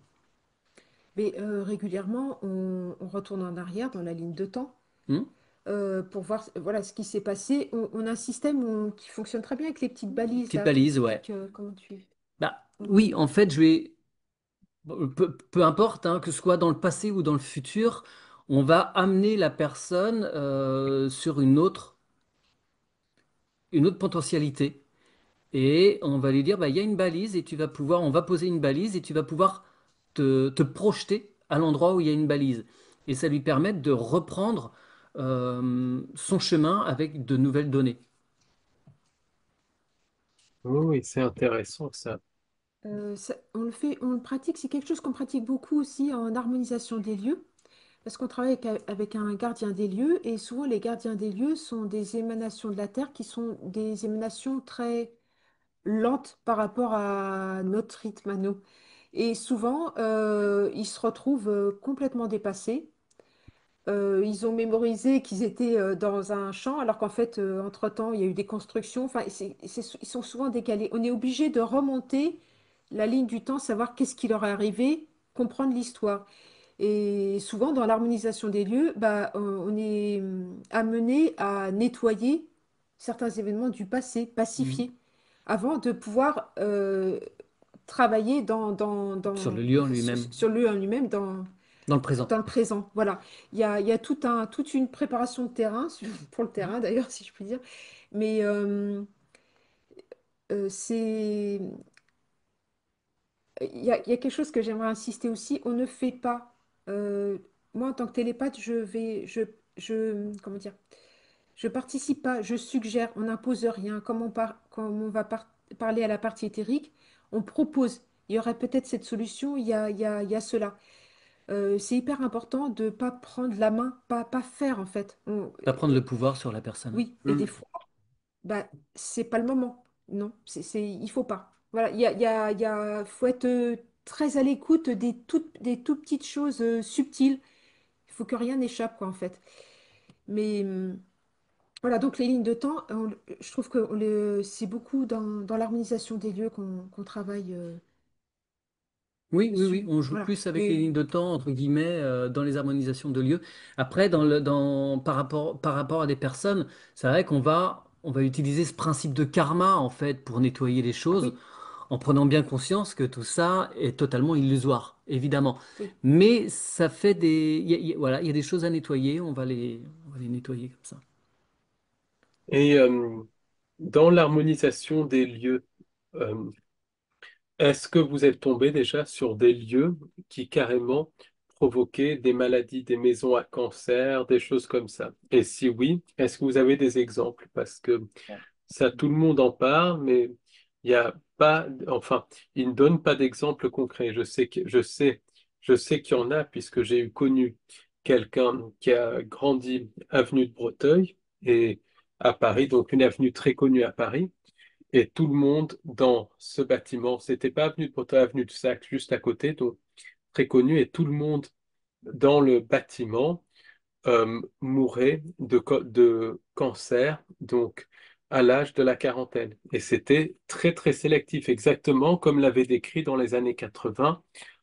Mais régulièrement, on retourne en arrière dans la ligne de temps Hmm. pour voir voilà, ce qui s'est passé. On a un système qui fonctionne très bien avec les petites balises Petite là, qui balise, ouais. t'expliquent comment tu... Bah, on- oui, en fait, je vais. Peu importe, hein, que ce soit dans le passé ou dans le futur, on va amener la personne sur une autre potentialité. Et on va lui dire, bah, il y a une balise et on va poser une balise et tu vas pouvoir te projeter à l'endroit où il y a une balise. Et ça lui permet de reprendre son chemin avec de nouvelles données. Oui, oui, c'est intéressant ça. on le fait, on le pratique, c'est quelque chose qu'on pratique beaucoup aussi en harmonisation des lieux, parce qu'on travaille avec un gardien des lieux, et souvent les gardiens des lieux sont des émanations de la Terre qui sont des émanations très lentes par rapport à notre rythme à nous. Et souvent, ils se retrouvent complètement dépassés. Ils ont mémorisé qu'ils étaient dans un champ, alors qu'en fait, entre-temps, il y a eu des constructions. Enfin, ils sont souvent décalés. On est obligé de remonter la ligne du temps, savoir qu'est-ce qui leur est arrivé, comprendre l'histoire. Et souvent, dans l'harmonisation des lieux, bah, on est amené à nettoyer certains événements du passé, Mhm. pacifier, avant de pouvoir travailler Sur le lieu en lui-même, sur le lieu en lui-même, dans le présent. dans le présent. Voilà. Il y a toute une préparation de terrain, pour le terrain d'ailleurs, si je puis dire. Mais c'est, il y a quelque chose que j'aimerais insister aussi. On ne fait pas. euh, Moi, en tant que télépathe, comment dire, je participe pas, je suggère, on n'impose rien. Comme on va parler à la partie éthérique, on propose. Il y aurait peut-être cette solution, il y a cela. C'est hyper important de ne pas prendre la main, pas faire en fait. Pas prendre le pouvoir sur la personne. Oui, et des fois, bah, c'est pas le moment. Non, il faut pas. Voilà, faut être très à l'écoute des tout petites choses subtiles. Il faut que rien n'échappe, quoi, en fait. Mais voilà, donc les lignes de temps, je trouve que c'est beaucoup dans l'harmonisation des lieux qu'on travaille Oui, oui, oui, dessus. on joue Voilà. plus avec les Mais lignes de temps, entre guillemets, dans les harmonisations de lieux. Après, par rapport à des personnes, c'est vrai on va utiliser ce principe de karma, en fait, pour nettoyer les choses, oui, en prenant bien conscience que tout ça est totalement illusoire, évidemment. oui. Mais ça fait voilà, il y a des choses à nettoyer, on va les nettoyer comme ça. Et dans l'harmonisation des lieux, euh, est-ce que vous êtes tombé déjà sur des lieux qui carrément provoquaient des maladies, des maisons à cancer, des choses comme ça? Et si oui, est-ce que vous avez des exemples? Parce que ça, tout le monde en parle, mais il n'y a pas, enfin, ils ne donnent pas d'exemples concrets. Je sais qu'il y en a puisque j'ai eu connu quelqu'un qui a grandi avenue de Breteuil et à Paris, donc une avenue très connue à Paris. Et tout le monde dans ce bâtiment, c'était pas avenue de Breteuil, avenue de Sac, juste à côté, donc très connu, et tout le monde dans le bâtiment mourait de cancer, donc à l'âge de la quarantaine. Et c'était très, très sélectif, exactement comme l'avait décrit dans les années 80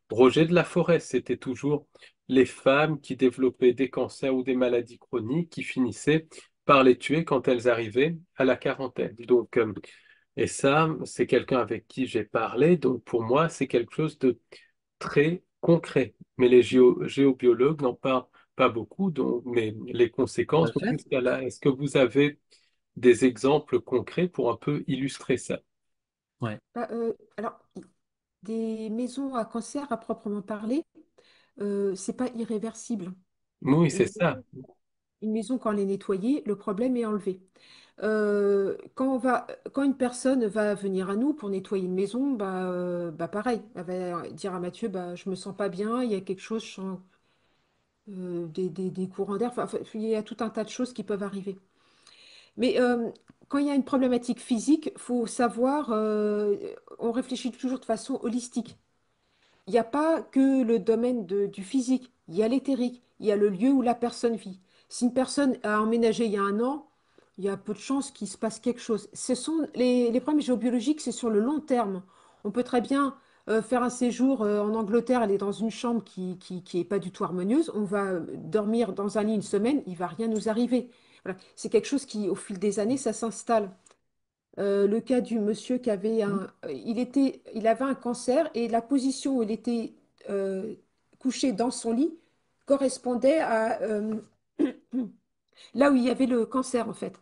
Roger de la Forêt. C'était toujours les femmes qui développaient des cancers ou des maladies chroniques qui finissaient par les tuer quand elles arrivaient à la quarantaine. Donc, et ça, c'est quelqu'un avec qui j'ai parlé, donc pour moi, c'est quelque chose de très concret. Mais les géobiologues n'en parlent pas beaucoup, donc, mais les Tout conséquences à vont fait. jusqu'à là. Est-ce que vous avez des exemples concrets pour un peu illustrer ça? Ouais. Alors, des maisons à cancer à proprement parler, c'est pas irréversible. Oui, c'est Une ça. une maison, quand elle est nettoyée, le problème est enlevé. Quand une personne va venir à nous pour nettoyer une maison, bah pareil, elle va dire à Mathieu, bah, je me sens pas bien, il y a quelque chose, des courants d'air, enfin, il y a tout un tas de choses qui peuvent arriver. Mais quand il y a une problématique physique, faut savoir, on réfléchit toujours de façon holistique. Il n'y a pas que le domaine du physique, il y a l'éthérique, il y a le lieu où la personne vit. Si une personne a emménagé il y a un an, il y a peu de chances qu'il se passe quelque chose. Ce sont les problèmes géobiologiques, c'est sur le long terme. On peut très bien faire un séjour en Angleterre, aller dans une chambre qui est pas du tout harmonieuse. On va dormir dans un lit une semaine, il va rien nous arriver. Voilà. C'est quelque chose qui, au fil des années, ça s'installe. Le cas du monsieur qui avait il avait un cancer et la position où il était euh, couché dans son lit correspondait à là où il y avait le cancer en fait.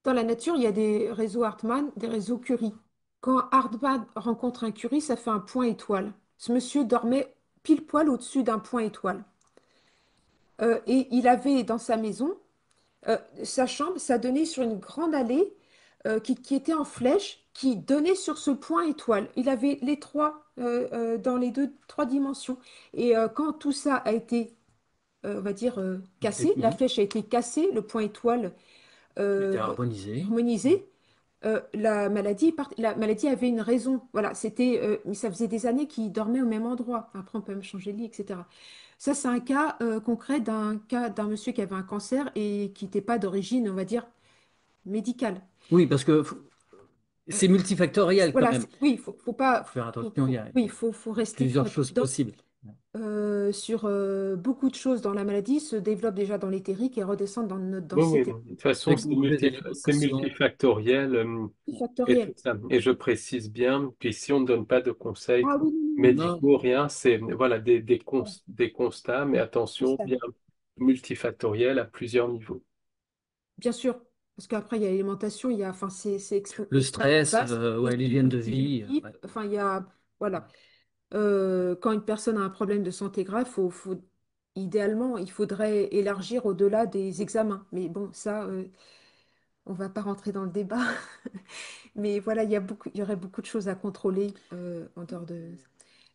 Dans la nature, il y a des réseaux Hartmann, des réseaux Curie. Quand Hartmann rencontre un Curie, ça fait un point étoile. Ce monsieur dormait pile poil au-dessus d'un point étoile. Et il avait dans sa maison sa chambre, ça donnait sur une grande allée qui était en flèche, qui donnait sur ce point étoile. Il avait les trois dans les trois dimensions. Et quand tout ça a été, on va dire, cassé, la Défini, flèche a été cassée, le point étoile était euh, harmonisé. harmonisé, la maladie avait une raison. Voilà, mais ça faisait des années qu'il dormait au même endroit. Après, on peut même changer de lit, etc. Ça, c'est un cas concret d'un monsieur qui avait un cancer et qui n'était pas d'origine, on va dire, médicale. Oui, parce que c'est multifactoriel quand Voilà, même. oui, faut pas, Faut faire attention, oui, faut il y a rester plusieurs choses prudent. possibles. Sur beaucoup de choses dans la maladie se développent déjà dans l'éthérique et redescendent dans notre Oui, oui, densité. de toute façon, Avec une mauvaise c'est alimentation. multifactoriel et tout Factoriel. ça. Et je précise bien qu'ici, on ne donne pas de conseils Ah oui, Non, médicaux, rien. C'est voilà, non, non, des constats, mais attention, non. bien multifactoriel à plusieurs niveaux. Bien sûr, parce qu'après, il y a l'alimentation, enfin, c'est le extrêmement stress, vaste, et ouais, l'hygiène de c'est vie, multiple. ouais. Enfin, voilà. Quand une personne a un problème de santé grave, idéalement, il faudrait élargir au-delà des examens. Mais bon, ça, on va pas rentrer dans le débat. Mais voilà, il y aurait beaucoup de choses à contrôler en dehors de.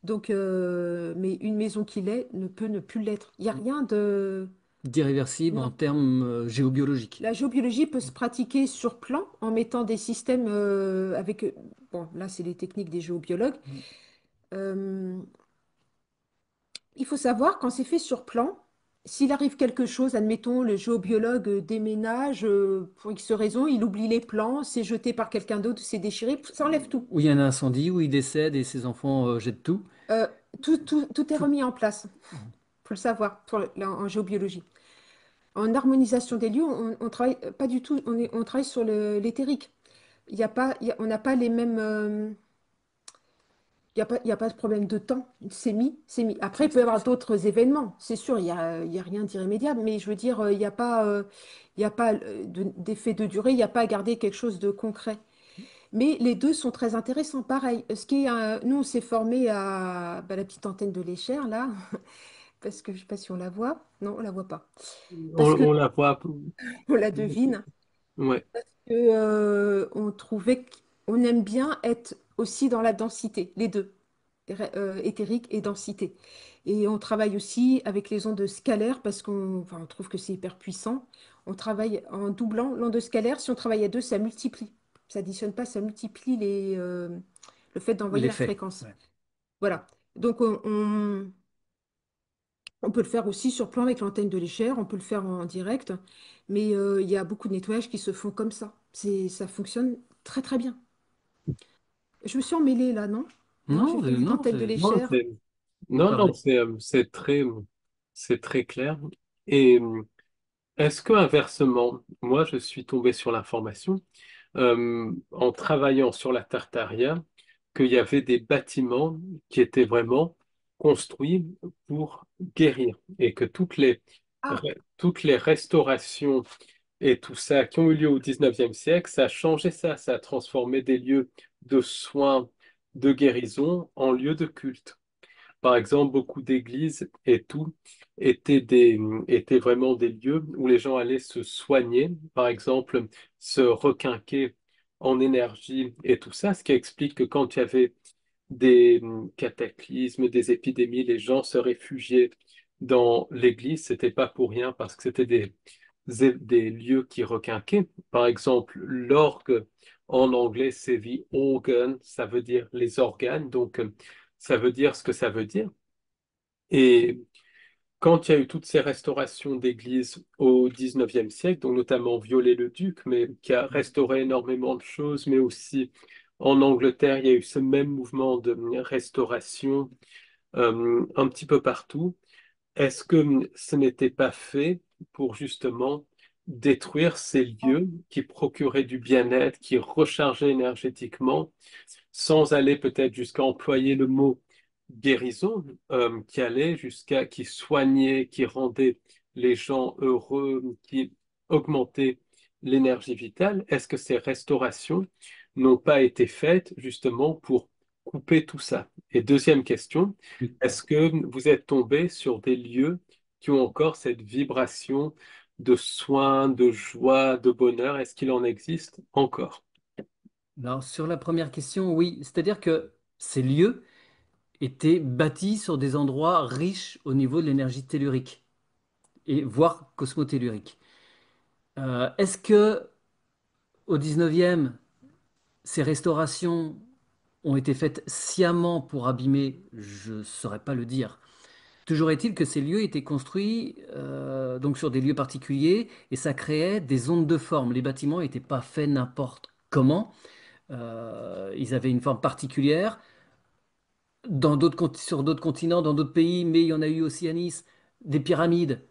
Donc, mais une maison qui l'est ne peut ne plus l'être. Il n'y a rien de. D'irréversible en Non. termes géobiologiques. La géobiologie peut se pratiquer sur plan en mettant des systèmes avec. Bon, là, c'est les techniques des géobiologues. Euh, il faut savoir, quand c'est fait sur plan, s'il arrive quelque chose, admettons, le géobiologue déménage pour X raison, il oublie les plans, c'est jeté par quelqu'un d'autre, c'est déchiré, ça enlève tout. Où il y a un incendie, où il décède et ses enfants jettent tout. Euh, tout est Tout. remis en place, faut le savoir, en géobiologie. En harmonisation des lieux, on travaille pas du tout, on travaille sur l'éthérique. Il y a pas, on n'a pas les mêmes. Il y a pas de problème de temps, c'est mis, c'est mis. Après, il peut y avoir d'autres événements, c'est sûr, il y a rien d'irrémédiable, mais je veux dire, il y a pas d'effet de durée, il n'y a pas à garder quelque chose de concret. Mais les deux sont très intéressants, pareil. Nous, on s'est formé à la petite antenne de l'Échère, là, parce que je ne sais pas si on la voit. Non, on la voit pas. Parce que On la voit. on la devine. Ouais. On trouvait qu'on aime bien être aussi dans la densité, les deux, éthérique et densité. Et on travaille aussi avec les ondes scalaires parce on trouve que c'est hyper puissant. On travaille en doublant l'onde scalaire. Si on travaille à deux, ça multiplie. Ça additionne pas, ça multiplie le fait d'envoyer la L'effet. fréquence. Ouais. Voilà. Donc on peut le faire aussi sur plan avec l'antenne de l'échelle, on peut le faire en direct, mais il y a beaucoup de nettoyages qui se font comme ça. Ça fonctionne très très bien. Je me suis emmêlée là, non? Non, j'ai Non, fait vite non, antenne de Non, l'échelle. non, non, pareil. c'est très clair. Et est-ce que inversement, moi, je suis tombé sur l'information en travaillant sur la Tartaria qu'il y avait des bâtiments qui étaient vraiment construits pour guérir et que Ah, toutes les restaurations et tout ça qui ont eu lieu au 19e siècle, ça a changé ça, ça a transformé des lieux de soins, de guérison en lieux de culte. Par exemple, beaucoup d'églises et tout étaient vraiment des lieux où les gens allaient se soigner, par exemple, se requinquer en énergie et tout ça, ce qui explique que quand il y avait des cataclysmes, des épidémies, les gens se réfugiaient dans l'église. C'était pas pour rien parce que c'était des lieux qui requinquaient. Par exemple, l'orgue en anglais, c'est the organ, ça veut dire les organes, donc ça veut dire ce que ça veut dire. Et quand il y a eu toutes ces restaurations d'églises au 19e siècle, donc notamment Viollet-le-Duc, mais qui a restauré énormément de choses, mais aussi en Angleterre, il y a eu ce même mouvement de restauration un petit peu partout. Est-ce que ce n'était pas fait pour justement détruire ces lieux qui procuraient du bien-être, qui rechargeaient énergétiquement, sans aller peut-être jusqu'à employer le mot guérison, qui allait jusqu'à, qui soignait, qui rendait les gens heureux, qui augmentait l'énergie vitale? Est-ce que ces restaurations n'ont pas été faites justement pour couper tout ça? Et deuxième question, Oui. est-ce que vous êtes tombé sur des lieux qui ont encore cette vibration de soin, de joie, de bonheur? Est-ce qu'il en existe encore? Alors, sur la première question, oui. C'est-à-dire que ces lieux étaient bâtis sur des endroits riches au niveau de l'énergie tellurique, et voire cosmotellurique. Est-ce que au 19e, ces restaurations ont été faites sciemment pour abîmer? Je ne saurais pas le dire. Toujours est-il que ces lieux étaient construits donc sur des lieux particuliers et ça créait des ondes de forme. Les bâtiments n'étaient pas faits n'importe comment. Ils avaient une forme particulière. Sur d'autres continents, dans d'autres pays, mais il y en a eu aussi à Nice, des pyramides.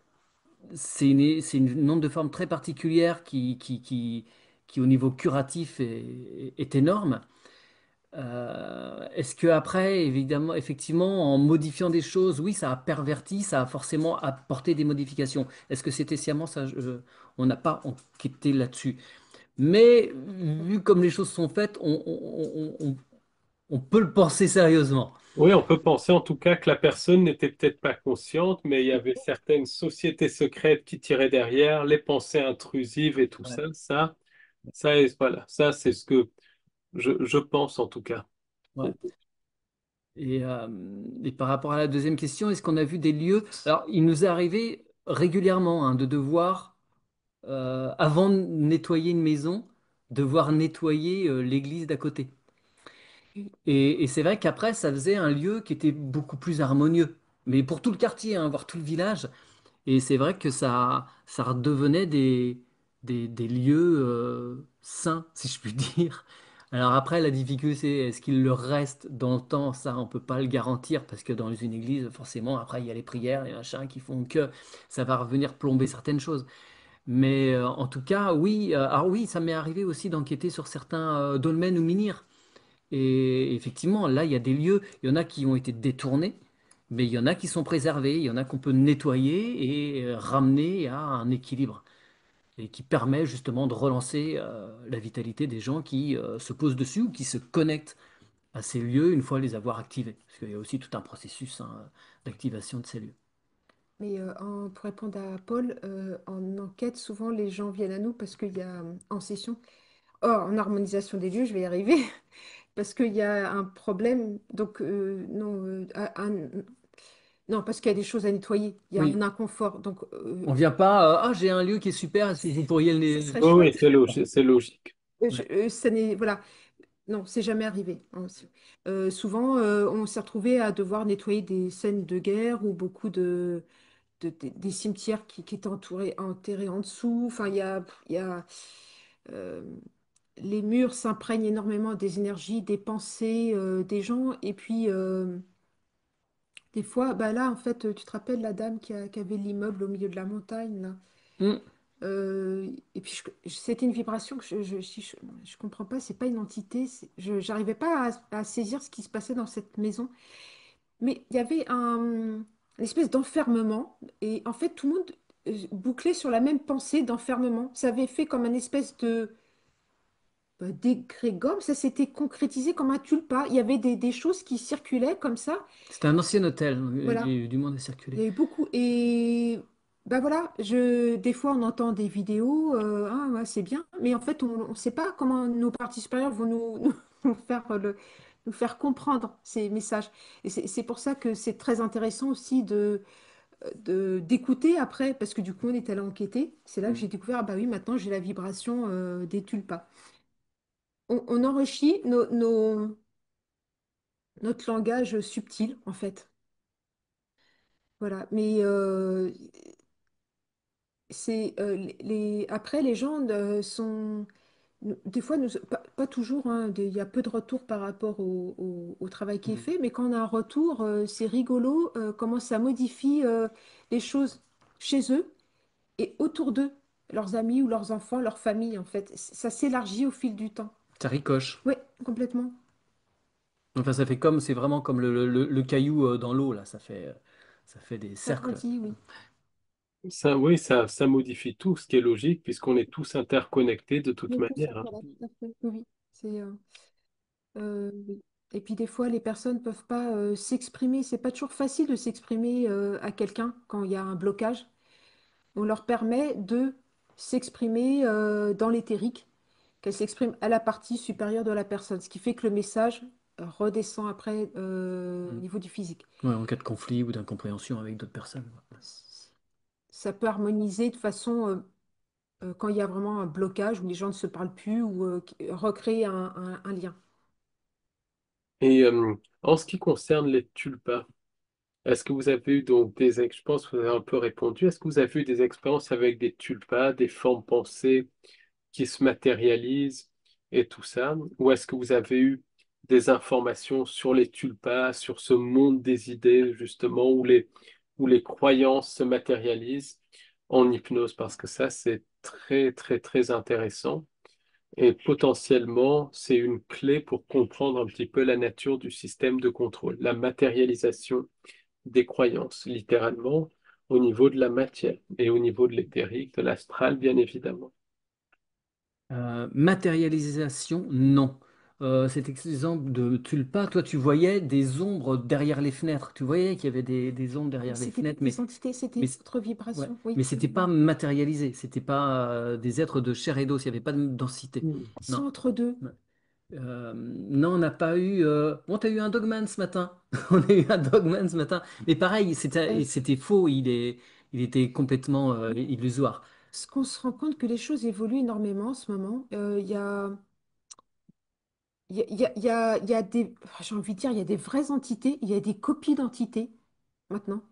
C'est une onde de forme très particulière qui, au niveau curatif, est énorme. Est-ce que après, évidemment, effectivement, en modifiant des choses, oui, ça a perverti, ça a forcément apporté des modifications. Est-ce que c'était sciemment ça? On n'a pas enquêté là-dessus. Mais vu comme les choses sont faites, on peut le penser sérieusement. Oui, on peut penser en tout cas que la personne n'était peut-être pas consciente, mais il y avait certaines sociétés secrètes qui tiraient derrière, les pensées intrusives et tout Ouais. ça. Ça, Voilà, ça c'est ce que je pense en tout cas. Ouais. Et, euh, et par rapport à la deuxième question, est-ce qu'on a vu des lieux? Alors, il nous est arrivé régulièrement de devoir, avant de nettoyer une maison, devoir nettoyer l'église d'à côté. Et c'est vrai qu'après, ça faisait un lieu qui était beaucoup plus harmonieux. Mais pour tout le quartier, voire tout le village. Et c'est vrai que ça redevenait des lieux sains, si je puis dire. Alors après, la difficulté, c'est est-ce qu'il leur reste dans le temps? Ça, on peut pas le garantir parce que dans une église, forcément, après, il y a les prières, les machins qui font que ça va revenir plomber certaines choses. Mais en tout cas, oui. Alors oui, ça m'est arrivé aussi d'enquêter sur certains dolmens ou menhirs. Et effectivement, là, il y a des lieux, il y en a qui ont été détournés, mais il y en a qui sont préservés, il y en a qu'on peut nettoyer et ramener à un équilibre, et qui permet justement de relancer la vitalité des gens qui se posent dessus ou qui se connectent à ces lieux une fois les avoir activés. Parce qu'il y a aussi tout un processus d'activation de ces lieux. Mais pour répondre à Paul, en enquête, souvent les gens viennent à nous parce qu'il y a en session, en harmonisation des lieux, je vais y arriver, parce qu'il y a un problème. Donc, non, non, parce qu'il y a des choses à nettoyer, il y a un Oui, inconfort. Donc, on vient pas, ah, j'ai un lieu qui est super, si vous pourriez ce le... serait Oui, oui, chouette. c'est logique. Ouais. Ça n'est, voilà, non, c'est jamais arrivé, hein. Souvent, on s'est retrouvé à devoir nettoyer des scènes de guerre ou beaucoup des cimetières qui étaient enterrés en dessous. Enfin, il y a euh, les murs s'imprègnent énormément des énergies, des pensées des gens. Et puis, des fois, bah là, en fait, tu te rappelles la dame qui avait l'immeuble au milieu de la montagne, là. Hmm. Et puis, c'était une vibration que je comprends pas, c'est pas une entité. Je j'arrivais pas à saisir ce qui se passait dans cette maison. Mais il y avait une espèce d'enfermement. Et en fait, tout le monde bouclait sur la même pensée d'enfermement. Ça avait fait comme une espèce de d'égrégore. Ça s'était concrétisé comme un tulpa. Il y avait des choses qui circulaient comme ça. C'était un ancien hôtel, il y Voilà. a eu du monde à Il y circuler. a eu beaucoup. Et ben voilà, des fois on entend des vidéos, ah ouais, c'est bien, mais en fait on ne sait pas comment nos parties supérieures vont nous faire nous faire comprendre ces messages. Et c'est pour ça que c'est très intéressant aussi d'écouter après, parce que du coup on est allé enquêter. C'est là que j'ai découvert, ah bah oui, maintenant j'ai la vibration des tulpas. On enrichit notre langage subtil, en fait. Voilà. Mais après, les gens sont. Des fois, pas toujours, hein, il y a peu de retours par rapport au travail qui est Mhm. fait, mais quand on a un retour, c'est rigolo comment ça modifie les choses chez eux et autour d'eux, leurs amis ou leurs enfants, leur famille, en fait. Ça s'élargit au fil du temps. Ça ricoche. Oui, complètement. Enfin, ça fait comme, c'est vraiment comme le caillou dans l'eau, là. Ça fait des Ça cercles. grandit, oui. Ça, oui, ça modifie tout, ce qui est logique, puisqu'on est tous interconnectés de toute Mais tout ça, manière, hein. voilà, tout à fait. Oui, oui. Oui. Et puis des fois, les personnes peuvent pas s'exprimer. C'est pas toujours facile de s'exprimer à quelqu'un quand il y a un blocage. On leur permet de s'exprimer dans l'éthérique, qu'elles s'expriment à la partie supérieure de la personne, ce qui fait que le message redescend après au Mm. niveau du physique. Ouais, en cas de conflit ou d'incompréhension avec d'autres personnes. Ça peut harmoniser de façon, quand il y a vraiment un blocage où les gens ne se parlent plus ou recréer un lien. Et en ce qui concerne les tulpas, est-ce que vous avez eu donc je pense que vous avez un peu répondu, est-ce que vous avez eu des expériences avec des tulpas, des formes pensées qui se matérialisent et tout ça? Ou est-ce que vous avez eu des informations sur les tulpas, sur ce monde des idées, justement, où les croyances se matérialisent en hypnose? Parce que ça, c'est très, très, très intéressant. Et potentiellement, c'est une clé pour comprendre un petit peu la nature du système de contrôle, la matérialisation des croyances, littéralement, au niveau de la matière et au niveau de l'éthérique, de l'astral, bien évidemment. Matérialisation, non. cet exemple de Tulpa, toi, tu voyais des ombres derrière les fenêtres. Tu voyais qu'il y avait des ombres derrière les C'était fenêtres, des entités, c'était mais, d'autres ouais, vibrations. Oui, mais c'était pas matérialisé. C'était pas des êtres de chair et d'os. Il n'y avait pas de densité. Mm. ils sont Non. entre deux. Non, on n'a pas eu. Bon, t'as eu un Dogman ce matin. On a eu un Dogman ce matin. Mais pareil, Euh, c'était faux. Il était complètement illusoire. Ce qu'on se rend compte que les choses évoluent énormément en ce moment. Il y a des, enfin, j'ai envie de dire, il y a des vraies entités, il y a des copies d'entités maintenant.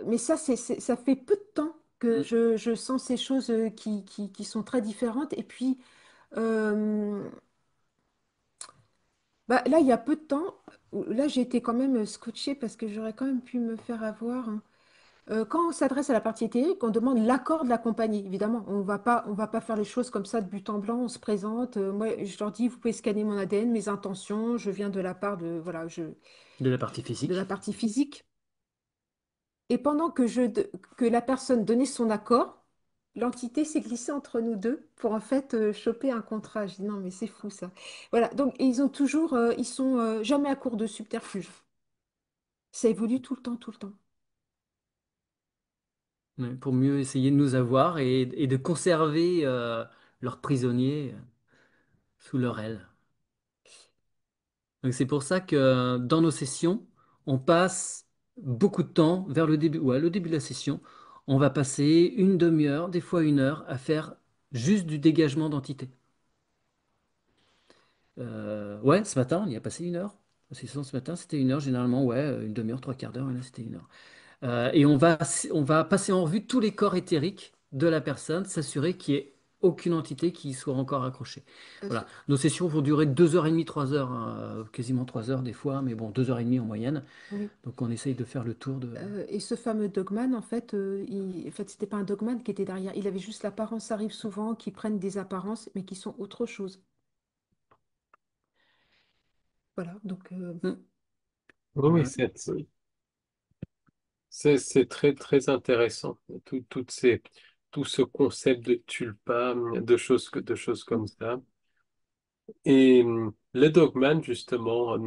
Mais ça, ça fait peu de temps que Mm. je sens ces choses qui sont très différentes. Et puis, euh, bah, là, il y a peu de temps, là, j'ai été quand même scotchée parce que j'aurais quand même pu me faire avoir, hein. Quand on s'adresse à la partie éthérique, on demande l'accord de la compagnie. Évidemment, on va pas faire les choses comme ça de but en blanc. On se présente. Moi, je leur dis, vous pouvez scanner mon ADN, mes intentions. Je viens de la part de, voilà, De la partie de la physique. partie physique. Et pendant que la personne donnait son accord, l'entité s'est glissée entre nous deux pour en fait choper un contrat. Je dis non, mais c'est fou ça. Voilà. Donc, ils ont toujours, ils sont jamais à court de subterfuge. Ça évolue tout le temps, tout le temps. Ouais, pour mieux essayer de nous avoir et de conserver leurs prisonniers sous leur aile. Donc c'est pour ça que dans nos sessions, on passe beaucoup de temps vers le début, ouais, le début de la session. On va passer une demi-heure, des fois 1 heure, à faire juste du dégagement d'entités. Ouais, ce matin, on y a passé 1 heure. La session ce matin, c'était 1 heure, généralement, ouais, une demi-heure, trois quarts d'heure, et là, c'était 1 heure. Et on va passer en revue tous les corps éthériques de la personne, s'assurer qu'il n'y ait aucune entité qui y soit encore accrochée. Euh, ce- Voilà. Nos sessions vont durer 2 heures et demie, 3 heures, hein, quasiment 3 heures des fois, mais bon, 2 heures et demie en moyenne. oui. Donc on essaye de faire le tour de. Et ce fameux dogman, en fait, c'était pas un dogman qui était derrière. Il avait juste l'apparence. Ça arrive souvent qu'ils prennent des apparences, mais qui sont autre chose. Voilà. Donc, Hmm. Oui, oui, Ouais. c'est très, très intéressant. Tout ce concept de tulpa, de choses comme ça. Et le Dogman, justement,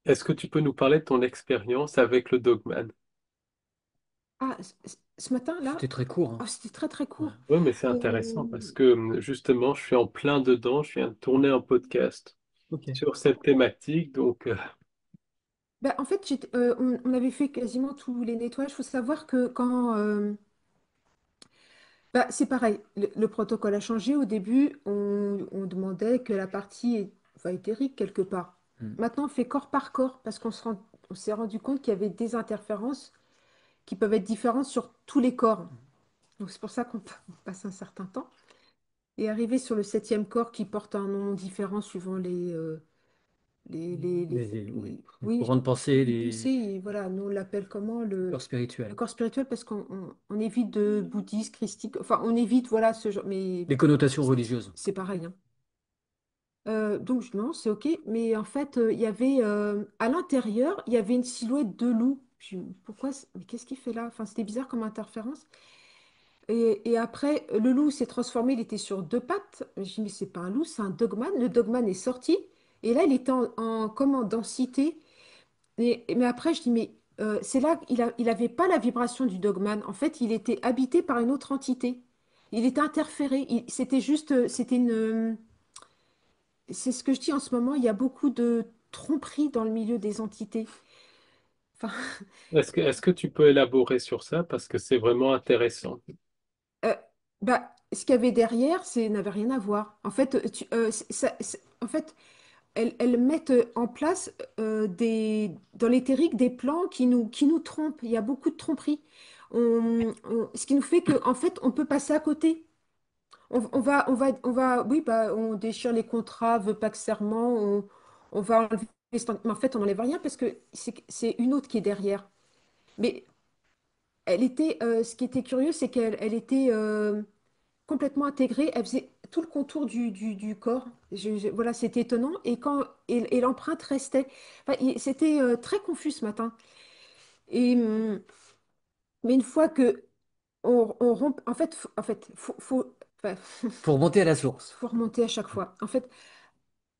est-ce que tu peux nous parler de ton expérience avec le Dogman? ah, ce matin là, C'était très court, oh, hein. c'était très très Ouais. court. Oui, mais c'est intéressant parce Euh, que justement, je suis en plein dedans. Je viens de tourner un podcast Ok. sur cette thématique. Donc, bah, en fait, on avait fait quasiment tous les nettoyages. Il faut savoir que bah, c'est pareil. Le protocole a changé. Au début, on demandait que la partie enfin, éthérique quelque part. Hmm. Maintenant, on fait corps par corps parce on s'est rendu compte qu'il y avait des interférences qui peuvent être différentes sur tous les corps. Donc c'est pour ça on passe un certain temps. Et arriver sur le septième corps qui porte un nom différent suivant Oui. Les oui, courants de pensée, les pensées, les et voilà, nous on l'appelle comment corps le spirituels. corps spirituel parce on évite de bouddhisme, christique, enfin on évite voilà ce genre, mais Les connotations c'est religieuses. c'est pareil, hein. Donc non, c'est ok, mais en fait il y avait à l'intérieur il y avait une silhouette de loup. Pourquoi? Mais qu'est-ce qu'il fait là? Enfin c'était bizarre comme interférence. Et après, le loup s'est transformé, il était sur deux pattes. Je dis, mais c'est pas un loup, c'est un dogman. Le dogman est sorti. Et là, il était comme en densité. Mais après, je dis, mais c'est là il avait pas la vibration du dogman. En fait, il était habité par une autre entité. Il était interféré. C'était juste, c'est ce que je dis en ce moment, il y a beaucoup de tromperies dans le milieu des entités. Enfin, est-ce que tu peux élaborer sur ça parce que c'est vraiment intéressant. euh, bah, ce qu'il y avait derrière, n'avait rien à voir. En fait, en fait, elles mettent en place dans l'éthérique des plans qui nous trompent. Il y a beaucoup de tromperies. Ce qui nous fait qu'en fait, on peut passer à côté. Oui, bah, on déchire les contrats, veut pas que serment, on va enlever. Mais en fait, on n'enlève rien parce que c'est une autre qui est derrière. Mais ce qui était curieux, c'est elle était complètement intégrée. Elle faisait tout le contour du corps. Voilà, c'était étonnant. Et l'empreinte restait. Enfin, c'était très confus ce matin. Mais une fois que on rompt, en fait, Enfin, Faut remonter à la source. faut remonter à chaque fois. En fait,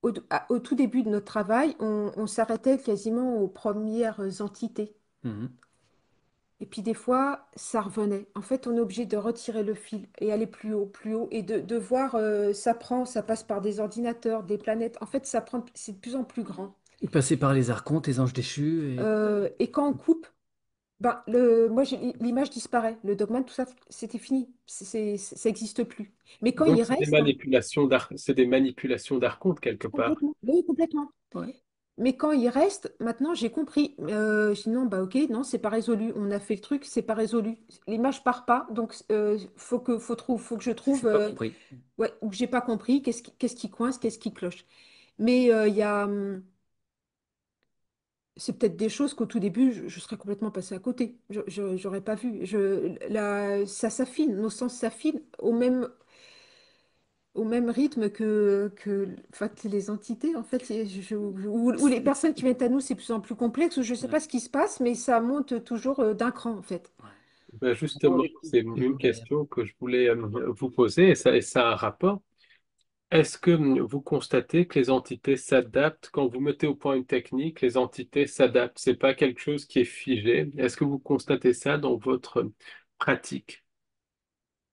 au tout début de notre travail, on s'arrêtait quasiment aux premières entités. Mhm. Et puis des fois, ça revenait. En fait, on est obligé de retirer le fil et aller plus haut, et de voir, ça passe par des ordinateurs, des planètes. En fait, ça prend, c'est de plus en plus grand. Passer par les archontes, les anges déchus et Et quand on coupe, ben, l'image disparaît. Le dogma, tout ça, c'était fini. Ça n'existe plus. Mais quand il Donc, c'est des reste, hein, manipulations c'est des manipulations d'archonte quelque part. complètement, oui, complètement. ouais. Mais quand il reste, maintenant j'ai compris. Je dis non, bah ok, non, c'est pas résolu. On a fait le truc, c'est pas résolu. L'image part pas, donc faut que je trouve, C'est pas compris. ouais, ou que j'ai pas compris, qu'est-ce qui coince, qu'est-ce qui cloche. Mais il y a, c'est peut-être des choses qu'au tout début, je serais complètement passée à côté. J'aurais pas vu. Ça s'affine, nos sens s'affinent au même rythme enfin, que les entités, en fait, ou les personnes qui viennent à nous, c'est de plus en plus complexe, ou je ne sais Ouais. pas ce qui se passe, mais ça monte toujours d'un cran, en fait. Ouais. Ben On justement, c'est découvre une toujours des... question que je voulais vous poser et ça a un rapport. Est-ce que vous constatez que les entités s'adaptent quand vous mettez au point une technique, les entités s'adaptent? C'est pas quelque chose qui est figé. Est-ce que vous constatez ça dans votre pratique?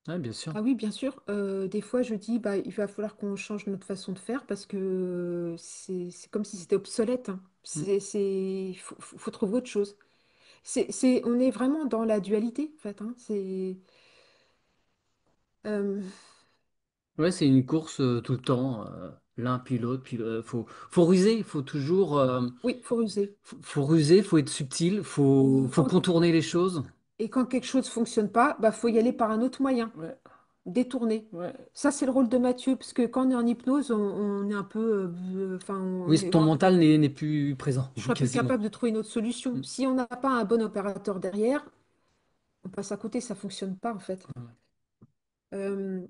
Ouais, bien sûr. Ah oui, bien sûr. Des fois, je dis, bah, il va falloir qu'on change notre façon de faire parce que c'est comme si c'était obsolète, hein. Mm. Faut trouver autre chose. On est vraiment dans la dualité, en fait, hein. Euh, Ouais, c'est une course tout le temps, l'un puis l'autre, puis faut ruser, faut toujours, oui, faut user. faut ruser, faut être subtil, faut contourner les choses. Et quand quelque chose ne fonctionne pas, bah, faut y aller par un autre moyen, Ouais, détourner. ouais. Ça, c'est le rôle de Mathieu, parce que quand on est en hypnose, on est un peu, enfin, Oui, ton mental n'est plus présent, je serais plus quasiment. capable de trouver une autre solution. Mm. Si on n'a pas un bon opérateur derrière, on passe à côté, ça fonctionne pas en fait. Euh,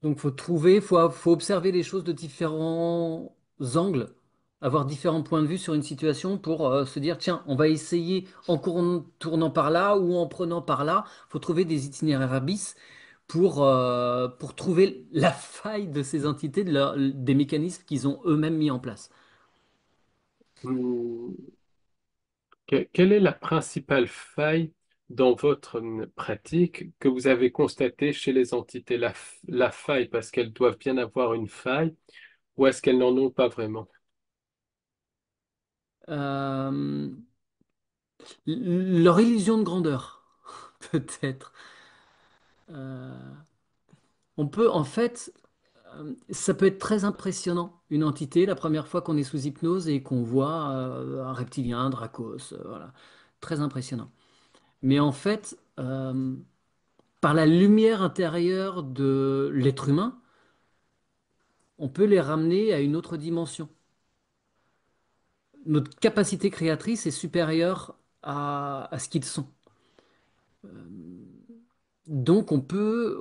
Donc, faut observer les choses de différents angles, avoir différents points de vue sur une situation pour se dire, tiens, on va essayer en tournant par là ou en prenant par là. Faut trouver des itinéraires bis pour trouver la faille de ces entités, des mécanismes qu'ils ont eux-mêmes mis en place. Hum, Quelle est la principale faille dans votre pratique que vous avez constatée chez les entités? La faille, parce qu'elles doivent bien avoir une faille, ou est-ce qu'elles n'en ont pas vraiment? Euh, Leur illusion de grandeur, peut-être. Euh, on peut, en fait, ça peut être très impressionnant, une entité, la première fois qu'on est sous hypnose et qu'on voit un reptilien, un Dracos, voilà. Très impressionnant. Mais en fait, par la lumière intérieure de l'être humain, on peut les ramener à une autre dimension. Notre capacité créatrice est supérieure à ce qu'ils sont. Donc on peut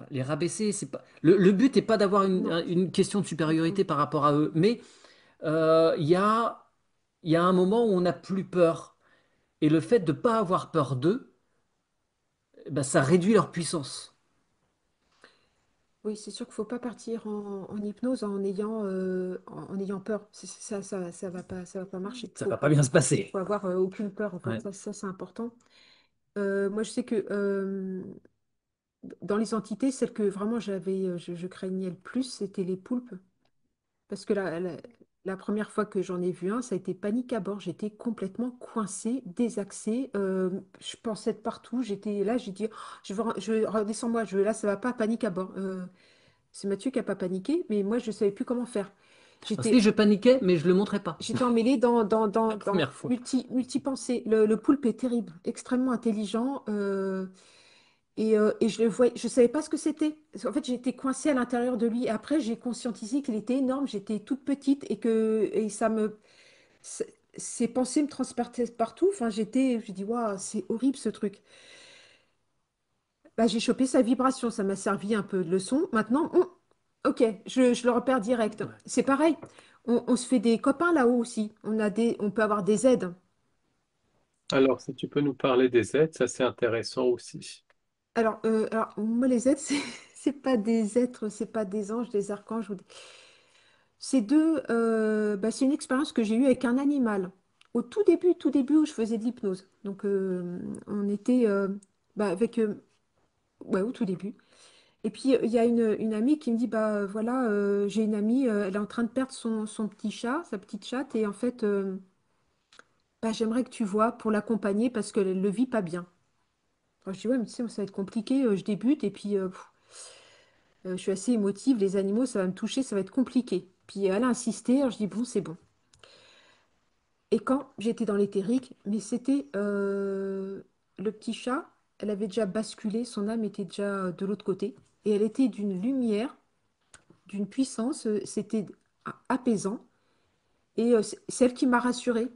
les rabaisser. C'est pas, le but n'est pas d'avoir non. une question de Mm, mm. supériorité par rapport à eux, mais euh, il y a, il y a un moment où on n'a plus peur. Et le fait de ne pas avoir peur d'eux, eh ben, ça réduit leur puissance. Oui, c'est sûr qu'il ne faut pas partir en hypnose en ayant peur. Ça va pas marcher. Ça va pas bien se passer. Faut avoir aucune peur en fait. Ouais. Ça c'est important. Moi, je sais que dans les entités, celle que vraiment je craignais le plus, c'était les poulpes. Parce que la première fois que j'en ai vu un, ça a été panique à bord. J'étais complètement coincée, désaxée. Je pensais de partout. J'étais là, j'ai dit, oh, redescends-moi. Là, ça va pas, panique à bord. C'est Mathieu qui a pas paniqué, mais moi, je savais plus comment faire. Ah, si J'étais, je paniquais, mais je le montrais pas. j'étais emmêlée La dans première fois. multi-pensées. Le poulpe est terrible, extrêmement intelligent. Et je le voyais, je savais pas ce que c'était. En fait, j'étais coincée à l'intérieur de lui. Après, j'ai conscientisé qu'il était énorme. J'étais toute petite et c- ces pensées me transperçaient partout. Enfin, j'ai dit, waouh, c'est horrible ce truc. Bah, j'ai chopé sa vibration. Ça m'a servi un peu de leçon. Maintenant, ok, je le repère direct. Ouais. C'est pareil. On se fait des copains là-haut aussi. On peut avoir des aides. Alors, si tu peux nous parler des aides, ça c'est intéressant aussi. alors, moi, les êtres, c'est pas des êtres, c'est pas des anges, des archanges. C'est une expérience que j'ai eue avec un animal. Au tout début où je faisais de l'hypnose. Donc, on était avec, ouais, au tout début. Et puis, il y a une amie qui me dit, bah voilà, j'ai une amie, elle est en train de perdre son petit chat, sa petite chatte, et en fait, bah, j'aimerais que tu vois pour l'accompagner parce qu'elle ne le vit pas bien. Alors, je dis, ouais, mais tu sais, ça va être compliqué, je débute, et puis je suis assez émotive, les animaux, ça va me toucher, ça va être compliqué. Puis elle a insisté, alors je dis, bon, c'est bon. Et quand j'étais dans l'éthérique, mais c'était le petit chat, elle avait déjà basculé, son âme était déjà de l'autre côté, et elle était d'une lumière, d'une puissance, c'était apaisant, et c'est elle qui m'a rassurée.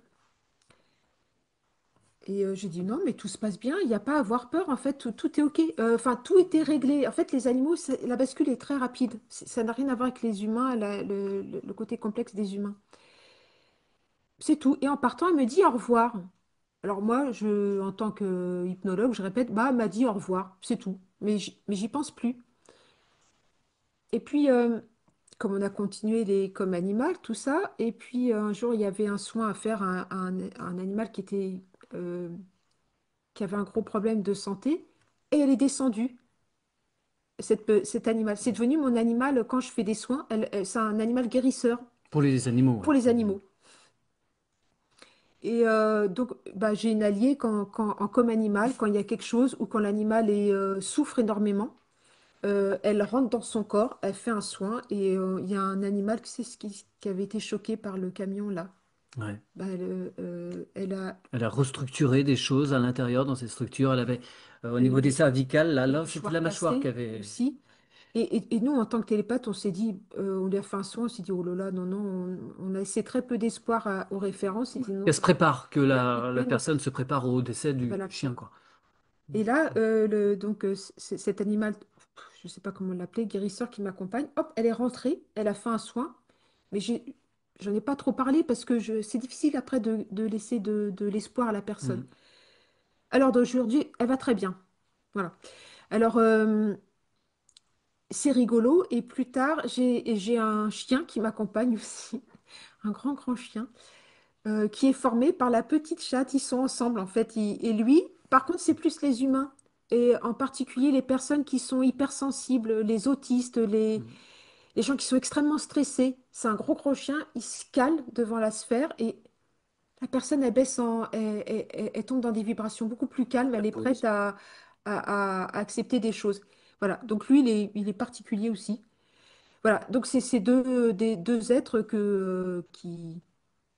Et j'ai dit non, mais tout se passe bien, il n'y a pas à avoir peur, en fait, tout est OK. Enfin, tout était réglé. En fait, les animaux, la bascule est très rapide. Ça n'a rien à voir avec les humains, le côté complexe des humains. C'est tout. Et en partant, elle me dit au revoir. Alors moi, en tant que hypnologue, je répète, bah, elle m'a dit au revoir, c'est tout. Mais j'y pense plus. Et puis, comme on a continué comme animal, tout ça, et puis un jour, il y avait un soin à faire à un animal euh, qui avait un gros problème de santé, et elle est descendue, cet animal. C'est devenu mon animal quand je fais des soins. C'est un animal guérisseur Pour les animaux, pour ouais. les animaux. Et donc, bah, j'ai une alliée comme animal, quand il y a quelque chose ou quand l'animal souffre énormément, elle rentre dans son corps, elle fait un soin et il y a un animal qui avait été choqué par le camion là. Ouais. Bah, elle a Elle a restructuré des choses à l'intérieur dans ces structures. Elle avait, au niveau des le cervicales, la là, c'était mâchoire la mâchoire qui cassée avait. aussi. Et nous, en tant que télépathe, on s'est dit, on lui a fait un soin, on s'est dit, oh là là, non, non, on a laissé très peu d'espoir aux références. On s'est dit, non, Elle se prépare, que voilà, la personne se prépare au décès du voilà. chien, quoi. Et là, cet animal, je ne sais pas comment l'appeler, guérisseur qui m'accompagne, hop, elle est rentrée, elle a fait un soin, mais j'en ai pas trop parlé parce que c'est difficile après de laisser de l'espoir à la personne. Mm. Alors d'aujourd'hui, elle va très bien. Voilà. Alors, c'est rigolo. Et plus tard, j'ai un chien qui m'accompagne aussi, un grand, grand chien, qui est formé par la petite chatte. Ils sont ensemble, en fait. Et lui, par contre, c'est plus les humains. Et en particulier les personnes qui sont hypersensibles, les autistes, Mm. les gens qui sont extrêmement stressés. C'est un gros, gros chien. Il se cale devant la sphère et la personne, elle baisse elle tombe dans des vibrations beaucoup plus calmes. La Elle est prête pause. à accepter des choses. Voilà. Donc lui, il est particulier aussi. Voilà. Donc c'est ces deux êtres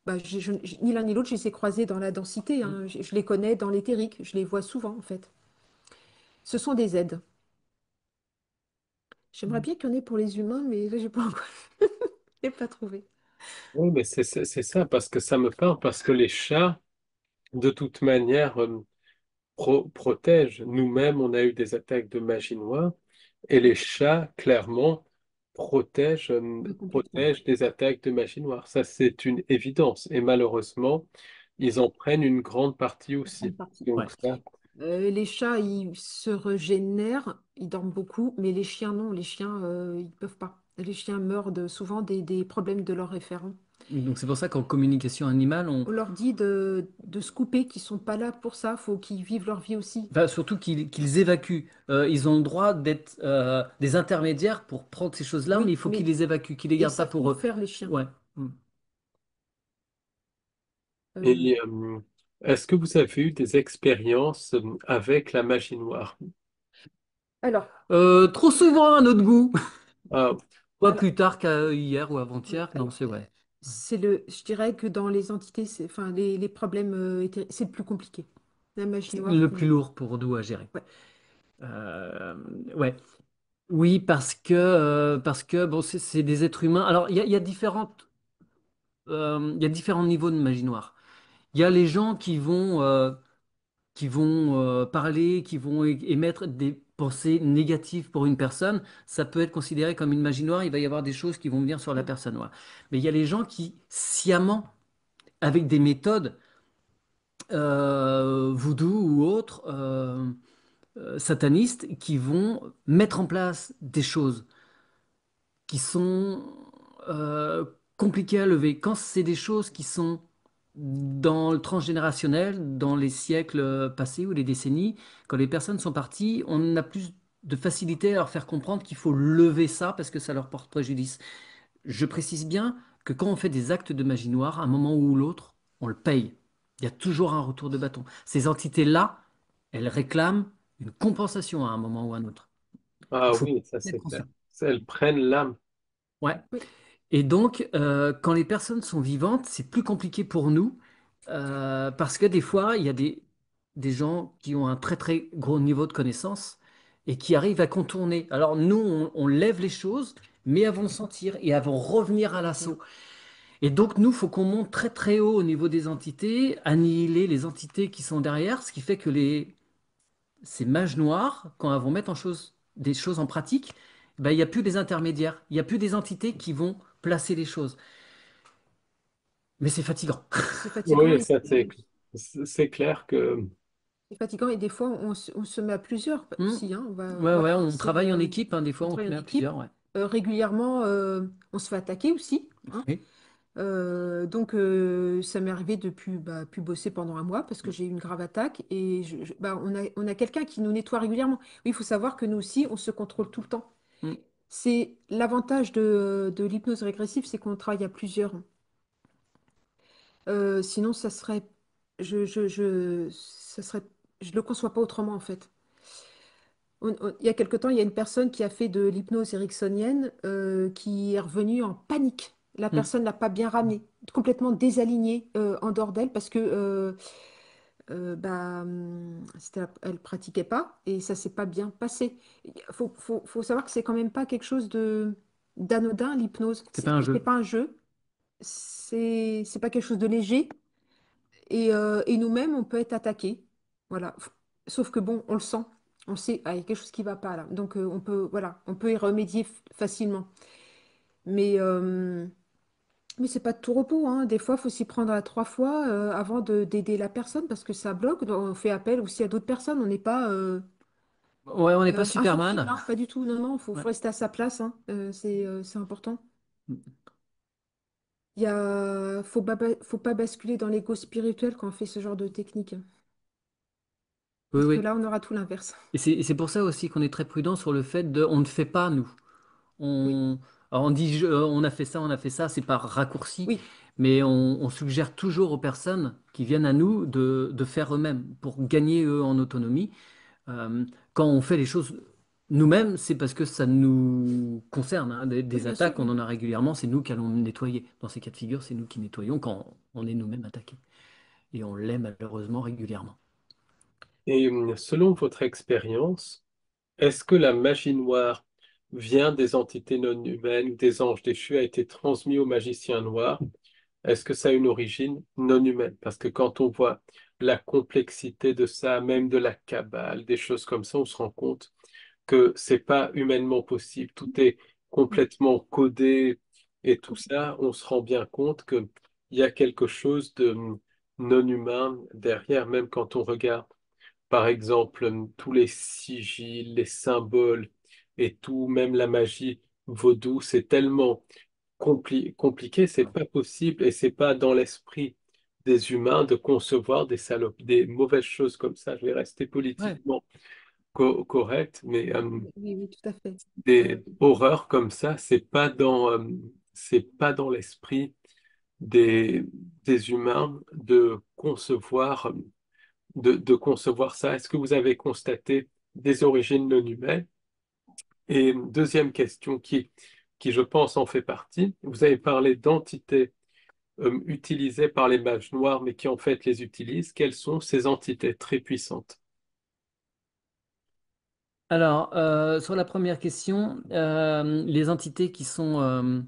bah, ni l'un ni l'autre, je les ai croisés dans la densité, Mm. hein. Je les connais dans l'éthérique. Je les vois souvent, en fait. Ce sont des aides. J'aimerais bien qu'il y en ait pour les humains, mais là, j'ai pas encore... j'ai pas trouvé. Oui, mais c'est ça, parce que ça me parle, parce que les chats, de toute manière, protègent. Nous-mêmes, on a eu des attaques de magie noire, et les chats, clairement, Oui, complètement. protègent des attaques de magie noire. Ça, c'est une évidence. Et malheureusement, ils en prennent une grande partie Une grande aussi. partie. Ouais. Donc ça, Les chats, ils se régénèrent, ils dorment beaucoup, mais les chiens, non. Les chiens, ils peuvent pas. Les chiens meurent souvent des problèmes de leurs référents. Donc c'est pour ça qu'en communication animale, On leur dit de se couper, qu'ils sont pas là pour ça. Faut qu'ils vivent leur vie aussi. enfin, surtout qu'ils évacuent. Ils ont le droit d'être des intermédiaires pour prendre ces choses-là, mais Oui, il faut qu'ils mais les évacuent, qu'ils les ils gardent pas savent pour tout eux. faire, les chiens. Ouais. Mm. Euh, et est-ce que vous avez eu des expériences avec la magie noire? alors, Trop souvent à notre goût. Ah, Pas alors, plus tard qu'hier ou avant-hier. Non, c'est vrai. je dirais que dans les entités, enfin, les problèmes, c'est le plus compliqué. La magie C'est noire, le plus lourd pour nous à gérer. ouais. Euh, ouais. Oui, parce que bon, c'est des êtres humains. Alors, il y a différents niveaux de magie noire. Il y a les gens qui vont parler, qui vont émettre des pensées négatives pour une personne. Ça peut être considéré comme une magie noire. Il va y avoir des choses qui vont venir sur la Mm. personne noire. Mais il y a les gens qui, sciemment, avec des méthodes voodoo ou autres, satanistes qui vont mettre en place des choses qui sont compliquées à lever. Quand c'est des choses qui sont dans le transgénérationnel, dans les siècles passés ou les décennies, quand les personnes sont parties, on a plus de facilité à leur faire comprendre qu'il faut lever ça parce que ça leur porte préjudice. Je précise bien que quand on fait des actes de magie noire, à un moment ou l'autre, on le paye. Il y a toujours un retour de bâton. Ces entités-là, elles réclament une compensation à un moment ou à un autre. Il Ah faut oui, ça c'est être clair. conscient. Elles prennent l'âme. Ouais. Oui, Et donc, quand les personnes sont vivantes, c'est plus compliqué pour nous parce que des fois, il y a des gens qui ont un très très gros niveau de connaissance et qui arrivent à contourner. Alors nous, on lève les choses, mais elles vont sentir et elles vont revenir à l'assaut. Et donc, nous, il faut qu'on monte très très haut au niveau des entités, annihiler les entités qui sont derrière, ce qui fait que ces mages noirs, quand elles vont mettre des choses en pratique, ben, il n'y a plus des intermédiaires, il n'y a plus des entités qui vont placer les choses. Mais c'est fatigant. c'est fatigant Oui, et ça c'est clair que c'est fatigant et des fois on se met à plusieurs Hmm. aussi, hein. Ouais, Voilà, ouais, on c'est travaille en équipe, hein, des on fois on se travaille met en à équipe. plusieurs, ouais. Régulièrement, on se fait attaquer aussi, hein. Oui. Donc ça m'est arrivé de plus bosser pendant un mois parce que j'ai eu une grave attaque et on a quelqu'un qui nous nettoie régulièrement. Oui, il faut savoir que nous aussi, on se contrôle tout le temps. Hmm. C'est l'avantage de l'hypnose régressive, c'est qu'on travaille à plusieurs. Sinon, ça serait, ça serait, je le conçois pas autrement en fait. Il y a quelque temps, il y a une personne qui a fait de l'hypnose ericksonienne qui est revenue en panique. La Hmm. personne l'a pas bien ramenée, complètement désalignée en dehors d'elle parce que elle pratiquait pas et ça s'est pas bien passé. Faut savoir que c'est quand même pas quelque chose de d'anodin l'hypnose. C'est pas un C'est jeu. pas un jeu, c'est pas quelque chose de léger et nous-mêmes on peut être attaqués. Voilà. Sauf que bon, on le sent. On sait, ah, il y a quelque chose qui va pas là. Donc on peut y remédier facilement. Mais, euh, mais c'est pas de tout repos, hein. Des fois, il faut s'y prendre à trois fois avant d'aider la personne parce que ça bloque. Donc, on fait appel aussi à d'autres personnes. On n'est pas Ouais, on n'est pas insensible, Superman. hein. Pas du tout. Non, non, Ouais. faut rester à sa place, hein. C'est important. Hmm. Faut pas basculer dans l'ego spirituel quand on fait ce genre de technique, hein. Oui, Parce que oui. là, on aura tout l'inverse. Et c'est pour ça aussi qu'on est très prudent sur le fait de, on ne fait pas nous. Oui, On, alors on dit, on a fait ça, c'est par raccourci, oui, mais on suggère toujours aux personnes qui viennent à nous de faire eux-mêmes pour gagner eux en autonomie. Euh, Quand on fait les choses nous-mêmes, c'est parce que ça nous concerne, hein. oui, Des bien sûr, attaques, on oui. en a régulièrement, c'est nous qui allons nettoyer. Dans ces cas de figure, c'est nous qui nettoyons quand on est nous-mêmes attaqués. Et on l'est malheureusement régulièrement. et selon votre expérience, est-ce que la magie noire vient des entités non humaines, des anges déchus, a été transmis aux magiciens noirs? Est-ce que ça a une origine non humaine? Parce que quand on voit la complexité de ça, même de la cabale, des choses comme ça, on se rend compte que c'est pas humainement possible. Tout est complètement codé et tout ça. On se rend bien compte qu'il y a quelque chose de non humain derrière, même quand on regarde, par exemple, tous les sigils, les symboles et tout, même la magie vaudou, c'est tellement compliqué, c'est pas possible et c'est pas dans l'esprit des humains de concevoir des des mauvaises choses comme ça. Je vais rester Ouais. politiquement correct, mais Oui, oui, oui, tout à fait. des horreurs comme ça, c'est pas dans l'esprit des, des humains de concevoir ça. Est-ce que vous avez constaté des origines non humaines? Et deuxième question qui, je pense, en fait partie. Vous avez parlé d'entités utilisées par les mages noirs, mais qui en fait les utilisent. Quelles sont ces entités très puissantes? Alors, sur la première question, les entités qui sont...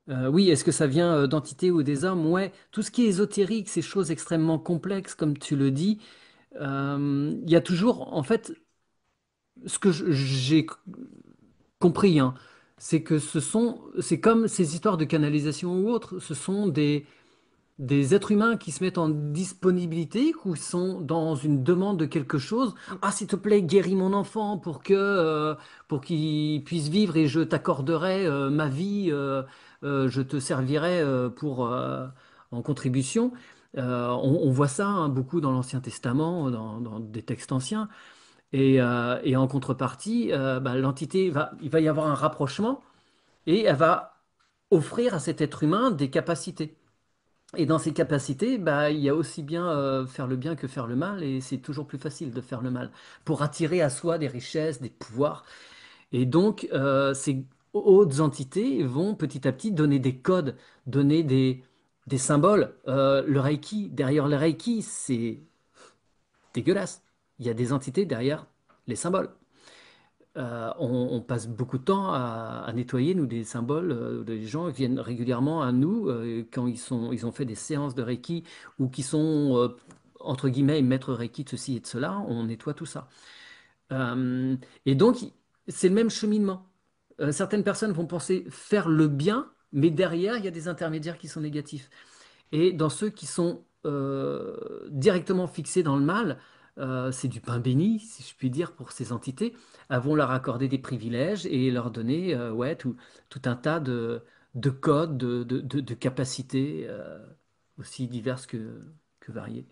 oui, est-ce que ça vient d'entités ou des hommes? Ouais, tout ce qui est ésotérique, ces choses extrêmement complexes, comme tu le dis, il y a toujours, en fait, ce que j'ai compris, hein, c'est que c'est comme ces histoires de canalisation ou autres, ce sont des êtres humains qui se mettent en disponibilité, qui sont dans une demande de quelque chose. Ah, s'il te plaît, guéris mon enfant pour qu'il puisse vivre et je t'accorderai ma vie, je te servirai en contribution. On voit ça hein, beaucoup dans l'Ancien Testament, dans des textes anciens. Et en contrepartie, bah, il va y avoir un rapprochement et elle va offrir à cet être humain des capacités. Et dans ces capacités, bah, il y a aussi bien faire le bien que faire le mal, et c'est toujours plus facile de faire le mal pour attirer à soi des richesses, des pouvoirs. Et donc, ces hautes entités vont petit à petit donner des codes, donner des symboles. Le Reiki, derrière le Reiki, c'est dégueulasse. Il y a des entités derrière les symboles. On passe beaucoup de temps à nettoyer, nous, des symboles. Les gens viennent régulièrement à nous quand ils ont fait des séances de Reiki ou qui sont, entre guillemets, maîtres Reiki de ceci et de cela. On nettoie tout ça. Et donc, c'est le même cheminement. Certaines personnes vont penser faire le bien, mais derrière, il y a des intermédiaires qui sont négatifs. Et dans ceux qui sont directement fixés dans le mal, c'est du pain béni, si je puis dire, pour ces entités. Elles vont leur accorder des privilèges et leur donner ouais, tout un tas de codes, de capacités aussi diverses que variées.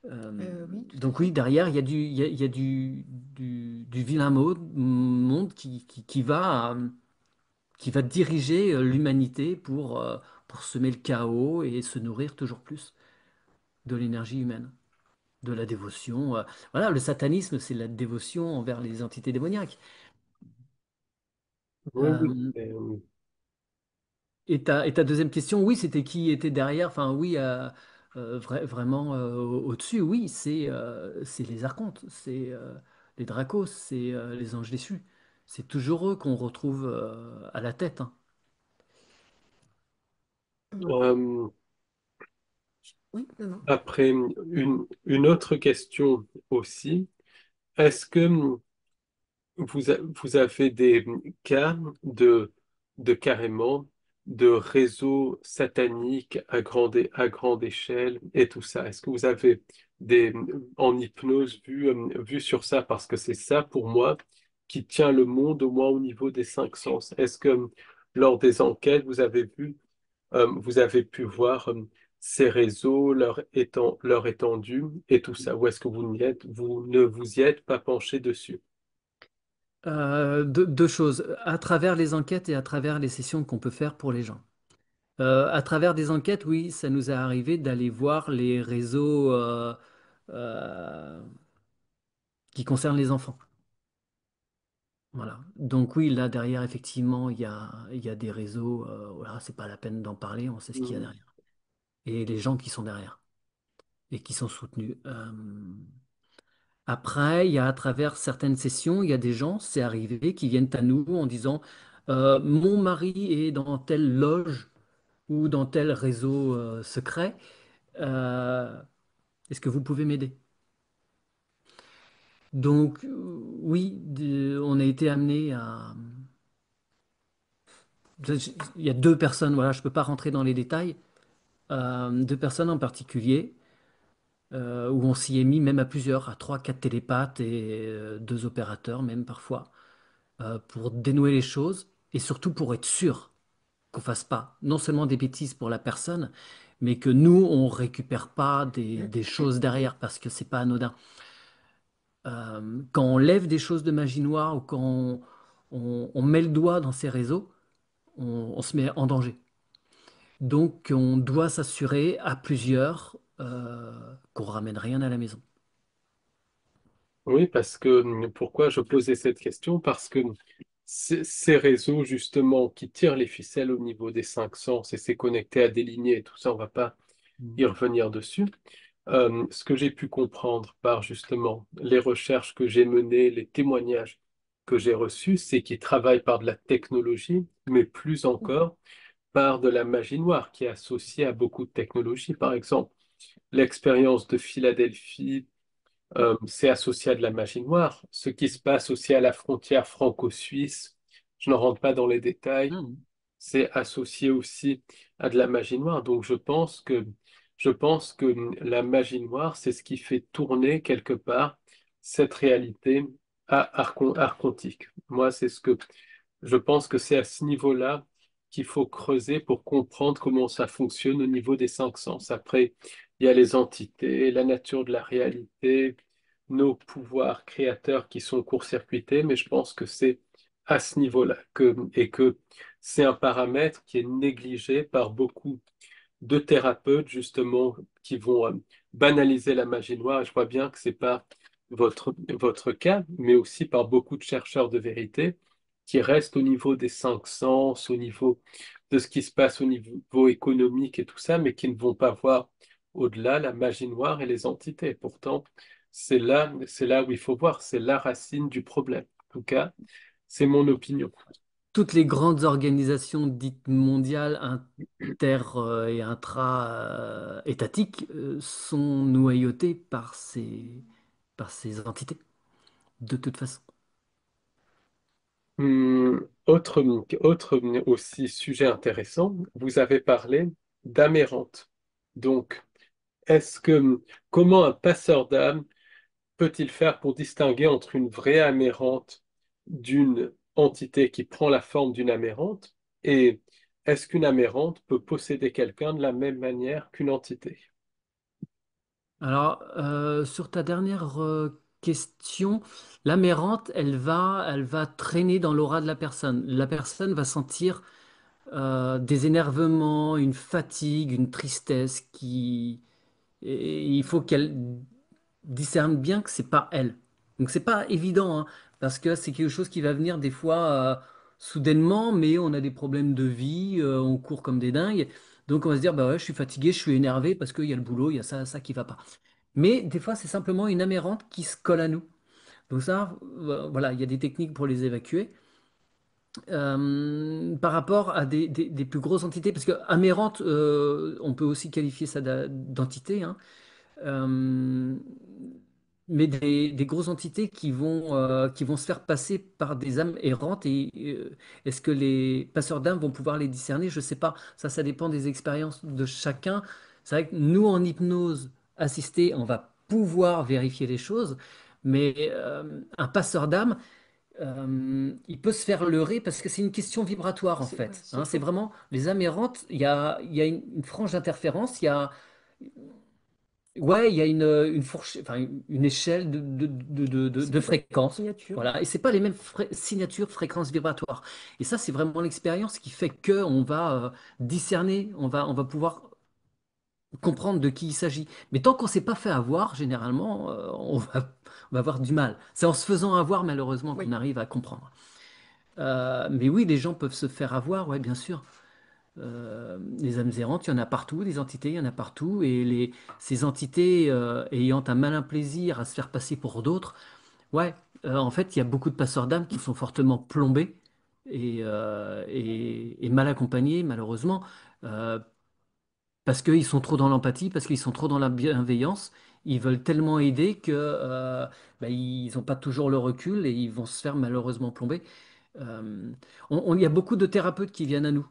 Oui, tout à Donc oui, fait. derrière, il y a du vilain monde qui va diriger l'humanité pour semer le chaos et se nourrir toujours plus de l'énergie humaine, de la dévotion. Voilà, le satanisme, c'est la dévotion envers les entités démoniaques. Oui, oui. Euh, et ta deuxième question, oui, c'était qui était derrière. Enfin, oui, vraiment au-dessus, oui, c'est les archontes, c'est les dracos, c'est les anges déchus. C'est toujours eux qu'on retrouve à la tête, hein. Euh, Oui, non, non. après, une autre question aussi. Est-ce que vous avez des cas de carrément de réseaux sataniques à grande échelle et tout ça? Est-ce que vous avez des, en hypnose vu sur ça? Parce que c'est ça pour moi qui tient le monde au moins au niveau des cinq sens. Est-ce que lors des enquêtes, vous avez pu voir ces réseaux, leur étendue et tout ça? Ou est-ce que vous ne vous y êtes pas penché dessus? Deux choses, à travers les enquêtes et à travers les sessions qu'on peut faire pour les gens. À travers des enquêtes, oui, ça nous est arrivé d'aller voir les réseaux euh, qui concernent les enfants. Voilà. Donc oui, là derrière, effectivement, il y a des réseaux, voilà, c'est pas la peine d'en parler, on sait ce qu'il y a Hmm. derrière. Et les gens qui sont derrière et qui sont soutenus. Après, il y a à travers certaines sessions, il y a des gens, c'est arrivé, qui viennent à nous en disant, mon mari est dans telle loge ou dans tel réseau secret. Euh, Est-ce que vous pouvez m'aider? Donc, oui, on a été amené à... Il y a deux personnes, voilà, je ne peux pas rentrer dans les détails, deux personnes en particulier, où on s'y est mis même à plusieurs, à trois, quatre télépathes et deux opérateurs même parfois, pour dénouer les choses et surtout pour être sûr qu'on fasse pas non seulement des bêtises pour la personne, mais que nous, on récupère pas des choses derrière parce que c'est pas anodin. Quand on lève des choses de magie noire ou quand on met le doigt dans ces réseaux, on se met en danger. Donc on doit s'assurer à plusieurs qu'on ramène rien à la maison. Oui, parce que pourquoi je posais cette question? Parce que ces réseaux, justement, qui tirent les ficelles au niveau des cinq sens et c'est connecté à des lignées et tout ça, on va pas Mm. y revenir dessus. Ce que j'ai pu comprendre par justement les recherches que j'ai menées, les témoignages que j'ai reçus, c'est qu'ils travaillent par de la technologie, mais plus encore par de la magie noire qui est associée à beaucoup de technologies. Par exemple, l'expérience de Philadelphie, c'est associé à de la magie noire. Ce qui se passe aussi à la frontière franco-suisse, je ne rentre pas dans les détails, Mm. c'est associé aussi à de la magie noire. Donc je pense que la magie noire, c'est ce qui fait tourner quelque part cette réalité archontique. Moi, c'est ce que je pense que c'est à ce niveau-là qu'il faut creuser pour comprendre comment ça fonctionne au niveau des cinq sens. Après, il y a les entités, la nature de la réalité, nos pouvoirs créateurs qui sont court-circuités, mais je pense que c'est à ce niveau-là et que c'est un paramètre qui est négligé par beaucoup de thérapeutes justement qui vont banaliser la magie noire. Et je vois bien que c'est pas votre cas, mais aussi par beaucoup de chercheurs de vérité qui restent au niveau des cinq sens, au niveau de ce qui se passe au niveau économique et tout ça, mais qui ne vont pas voir au-delà la magie noire et les entités. Pourtant, c'est là où il faut voir, c'est la racine du problème. En tout cas, c'est mon opinion. Toutes les grandes organisations dites mondiales, inter et intra-étatiques, sont noyautées par ces entités, de toute façon. Autre, autre aussi sujet intéressant, vous avez parlé d'Amérante. Donc, est-ce que comment un passeur d'âme peut-il faire pour distinguer entre une vraie Amérante d'une entité qui prend la forme d'une Amérante et est-ce qu'une Amérante peut posséder quelqu'un de la même manière qu'une entité? Alors, sur ta dernière question, l'amérante, elle va traîner dans l'aura de la personne. La personne va sentir des énervements, une fatigue, une tristesse et il faut qu'elle discerne bien que c'est pas elle. Donc c'est pas évident, hein, parce que c'est quelque chose qui va venir des fois soudainement, mais on a des problèmes de vie, on court comme des dingues. Donc on va se dire, bah ouais, je suis fatigué, je suis énervé parce qu'il y a le boulot, il y a ça qui va pas. Mais des fois, c'est simplement une amérante qui se colle à nous. Donc ça, voilà, il y a des techniques pour les évacuer. Par rapport à des plus grosses entités, parce que amérante, on peut aussi qualifier ça d'entité, hein. Euh, mais des grosses entités qui vont se faire passer par des âmes errantes. Et est-ce que les passeurs d'âmes vont pouvoir les discerner? Je ne sais pas. Ça dépend des expériences de chacun. C'est vrai que nous, en hypnose assistée, on va pouvoir vérifier les choses. Mais un passeur d'âme, il peut se faire leurrer parce que c'est une question vibratoire en Ouais, fait, c'est hein. C'est faux. vraiment les âmes errantes. Il y a une frange d'interférence. Ouais, il y a une fourche, enfin, une échelle de Ouais, fréquences. signature. Voilà. Et c'est pas les mêmes signatures, fréquences vibratoires. Et ça, c'est vraiment l'expérience qui fait que on va discerner, on va pouvoir comprendre de qui il s'agit. Mais tant qu'on s'est pas fait avoir, généralement, on va avoir du mal. C'est en se faisant avoir, malheureusement, qu'on Oui. arrive à comprendre. Mais oui, les gens peuvent se faire avoir, ouais, bien sûr. Les âmes errantes, il y en a partout, des entités, il y en a partout, et ces entités ayant un malin plaisir à se faire passer pour d'autres, ouais, en fait, il y a beaucoup de passeurs d'âmes qui sont fortement plombés et mal accompagnés, malheureusement, euh, parce qu'ils sont trop dans l'empathie, parce qu'ils sont trop dans la bienveillance. Ils veulent tellement aider que bah, ils n'ont pas toujours le recul et ils vont se faire malheureusement plomber. Euh, il y a beaucoup de thérapeutes qui viennent à nous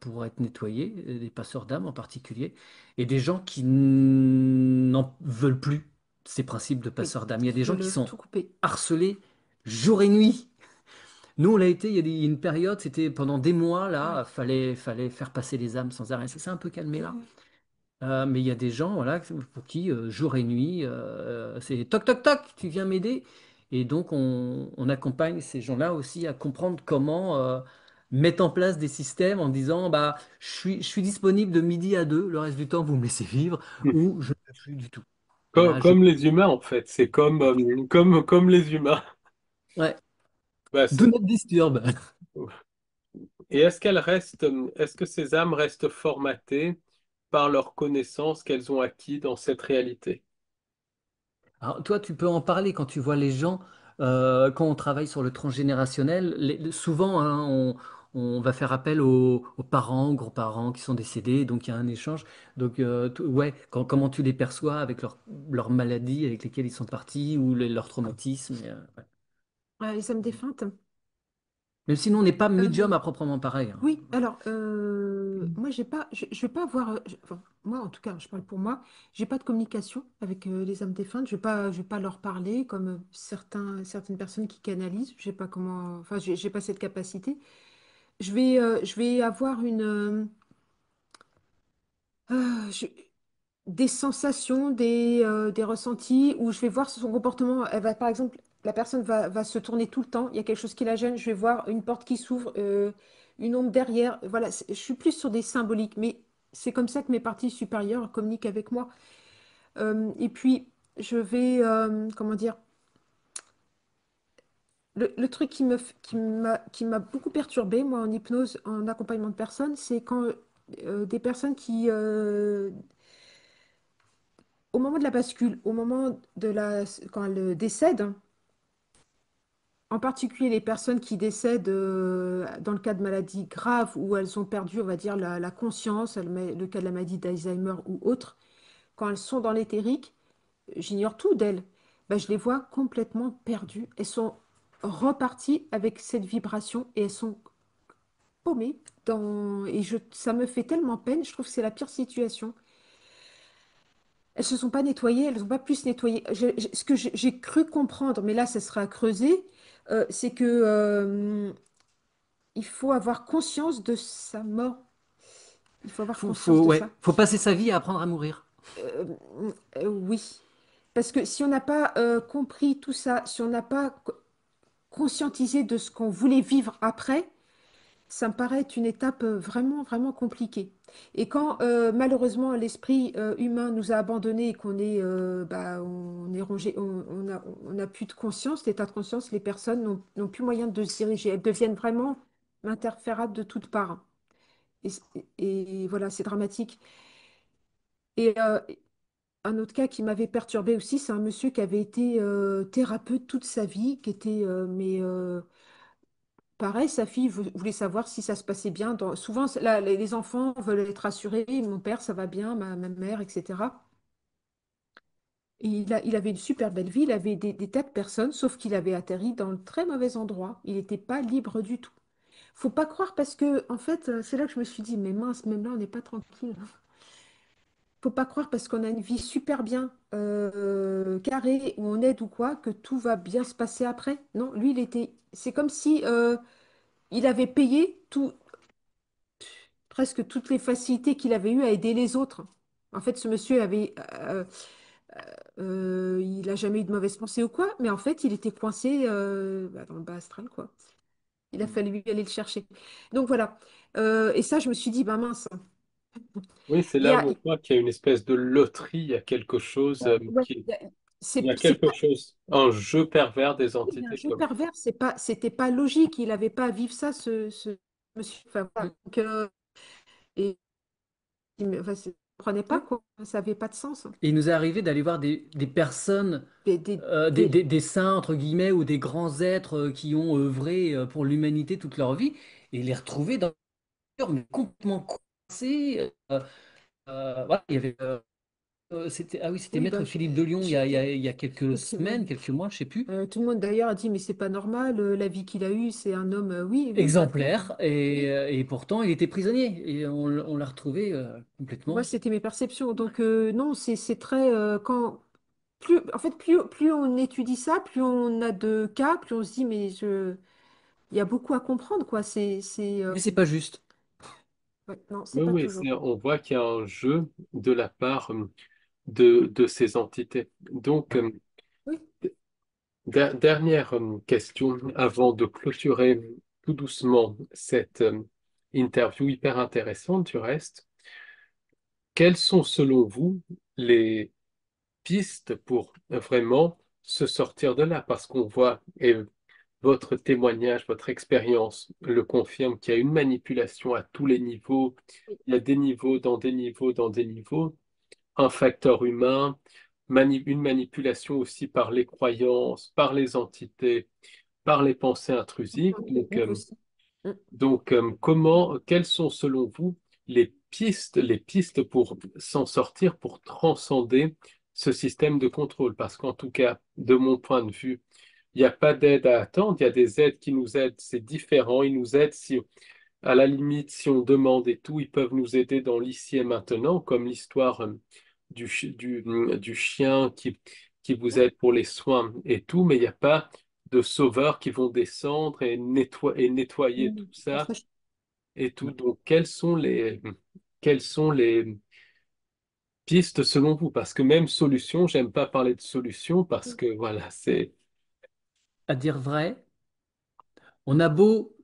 pour être nettoyés, des passeurs d'âme en particulier, et des gens qui n'en veulent plus de ces principes de Oui, passeurs d'âme. Il y a qui des gens qui veulent sont tout couper. harcelés jour et nuit. Nous, on l'a été, il y a une période, c'était pendant des mois, Ouais. là, fallait faire passer les âmes sans arrêt. Ça s'est un peu calmé là. Mhm. Mais il y a des gens, voilà, pour qui jour et nuit, c'est toc toc toc, tu viens m'aider. Et donc on accompagne ces gens-là aussi à comprendre comment mettre en place des systèmes en disant bah je suis disponible de midi à 2, le reste du temps vous me laissez vivre ou je ne peux plus du tout. Voilà, Comme les humains en fait, c'est comme les humains. ouais, Bah, do not disturb. et est-ce que ces âmes restent formatées par leurs connaissances qu'elles ont acquis dans cette réalité? Alors, toi, tu peux en parler quand tu vois les gens, quand on travaille sur le transgénérationnel. Souvent, hein, on va faire appel aux parents, aux grands-parents qui sont décédés, donc il y a un échange. Donc, ouais, comment tu les perçois avec leurs maladies avec lesquelles ils sont partis ou leurs traumatismes. Ouais. Les âmes défuntes. Même si nous, on n'est pas Euh, médium à proprement pareil, hein. oui, alors, moi, j'ai pas, je vais pas avoir, enfin, moi, en tout cas, je parle pour moi, j'ai pas de communication avec les âmes défuntes, je vais pas leur parler comme certaines personnes qui canalisent, je sais pas comment, enfin, j'ai pas cette capacité. Je vais avoir je- des sensations, des ressentis où je vais voir son comportement. Elle va, par exemple, la personne va se tourner tout le temps. Il y a quelque chose qui la gêne. Je vais voir une porte qui s'ouvre, une ombre derrière. Voilà, je suis plus sur des symboliques, mais c'est comme ça que mes parties supérieures communiquent avec moi. Et puis, comment dire, le truc qui m'a beaucoup perturbée, moi, en hypnose, en accompagnement de personnes, c'est quand des personnes au moment de la bascule, quand elles décèdent, en particulier les personnes qui décèdent dans le cas de maladies graves où elles ont perdu, on va dire, la conscience, le cas de la maladie d'Alzheimer ou autre, quand elles sont dans l'éthérique, j'ignore tout d'elles. Ben, je les vois complètement perdues. Elles sont reparties avec cette vibration et elles sont paumées ça me fait tellement peine. Je trouve que c'est la pire situation. Elles se sont pas nettoyées, elles n'ont pas pu se nettoyer. Ce que j'ai cru comprendre, mais là, ça sera à creuser, c'est que il faut avoir conscience de sa mort. Il faut avoir conscience de Ouais, ça. faut passer sa vie à apprendre à mourir. Euh, oui. Parce que si on n'a pas compris tout ça, si on n'a pas conscientisé de ce qu'on voulait vivre après, ça me paraît être une étape vraiment, vraiment compliquée. Et quand malheureusement l'esprit humain nous a abandonnés et on est rongé, on a plus de conscience, l'état de conscience, les personnes n'ont plus moyen de se diriger. Elles deviennent vraiment interférables de toutes parts. Et, et voilà, c'est dramatique. Et un autre cas qui m'avait perturbé aussi, c'est un monsieur qui avait été thérapeute toute sa vie, qui était pareil, sa fille voulait savoir si ça se passait bien. Souvent, là, les enfants veulent être rassurés. Mon père, ça va bien, ma mère, etc. Et il avait une super belle vie. Il avait des tas de personnes, sauf qu'il avait atterri dans le très mauvais endroit. Il n'était pas libre du tout. Faut pas croire parce que, en fait, c'est là que je me suis dit, mais mince, même là, on n'est pas tranquille. Faut pas croire parce qu'on a une vie super bien carrée, où on aide ou quoi, que tout va bien se passer après. Non, lui, c'est comme si il avait payé presque toutes les facilités qu'il avait eues à aider les autres. En fait, ce monsieur il n'a jamais eu de mauvaise pensée ou quoi, mais en fait, il était coincé dans le bas astral, quoi. Il a fallu lui aller le chercher. Donc voilà. Et ça, je me suis dit, bah mince. Oui, c'est Il y là a, où on voit qu'il y a une espèce de loterie, il y a quelque chose ouais, qui, il y a c'est quelque pas chose, un jeu pervers des il y a un entités jeu comme. pervers, c'était pas logique. Il n'avait pas à vivre ça, ce monsieur. Enfin, voilà. Donc, et enfin, comprenait pas quoi. Ça avait pas de sens. Et il nous est arrivé d'aller voir des personnes, Des, des, des- des saints, entre guillemets, ou des grands êtres qui ont œuvré pour l'humanité toute leur vie, et les retrouver dans le mur, mais complètement coincés. Voilà, il y avait, ah oui, c'était Oui, bah, Maître Philippe de Lyon j'ai- il y a quelques ouais. semaines, quelques mois, je sais plus. Tout le monde d'ailleurs a dit, mais c'est pas normal, la vie qu'il a eue, c'est un homme, oui, oui, d'accord. Exemplaire, Oui. et pourtant il était prisonnier, et on l'a retrouvé Moi, complètement. c'était mes perceptions. Donc, non, c'est très. En fait, plus on étudie ça, plus on a de cas, plus on se dit, il y a beaucoup à comprendre, quoi. Mais c'est pas juste. Ouais, non, c'est Oui, pas oui, toujours. on voit qu'il y a un jeu de la part de ces entités. Donc, Oui. dernière question avant de clôturer tout doucement cette interview hyper intéressante du reste. Quelles sont selon vous les pistes pour vraiment se sortir de là? Parce qu'on voit, et votre témoignage, votre expérience le confirme, qu'il y a une manipulation à tous les niveaux. Il y a des niveaux dans des niveaux dans des niveaux. Un facteur humain, une manipulation aussi par les croyances, par les entités, par les pensées intrusives. Technique aussi. Mm. Quelles sont selon vous les pistes pour s'en sortir, pour transcender ce système de contrôle? Parce qu'en tout cas, de mon point de vue, il n'y a pas d'aide à attendre, il y a des aides qui nous aident, c'est différent, ils nous aident si, à la limite, si on demande et tout, ils peuvent nous aider dans l'ici et maintenant, comme l'histoire du chien qui vous aide pour les soins et tout, mais il n'y a pas de sauveurs qui vont descendre et nettoyer tout Mhm. ça Après, et tout. Donc, quelles sont les pistes selon vous? Parce que même solution, j'aime pas parler de solution parce que voilà, c'est... À dire vrai, on a beau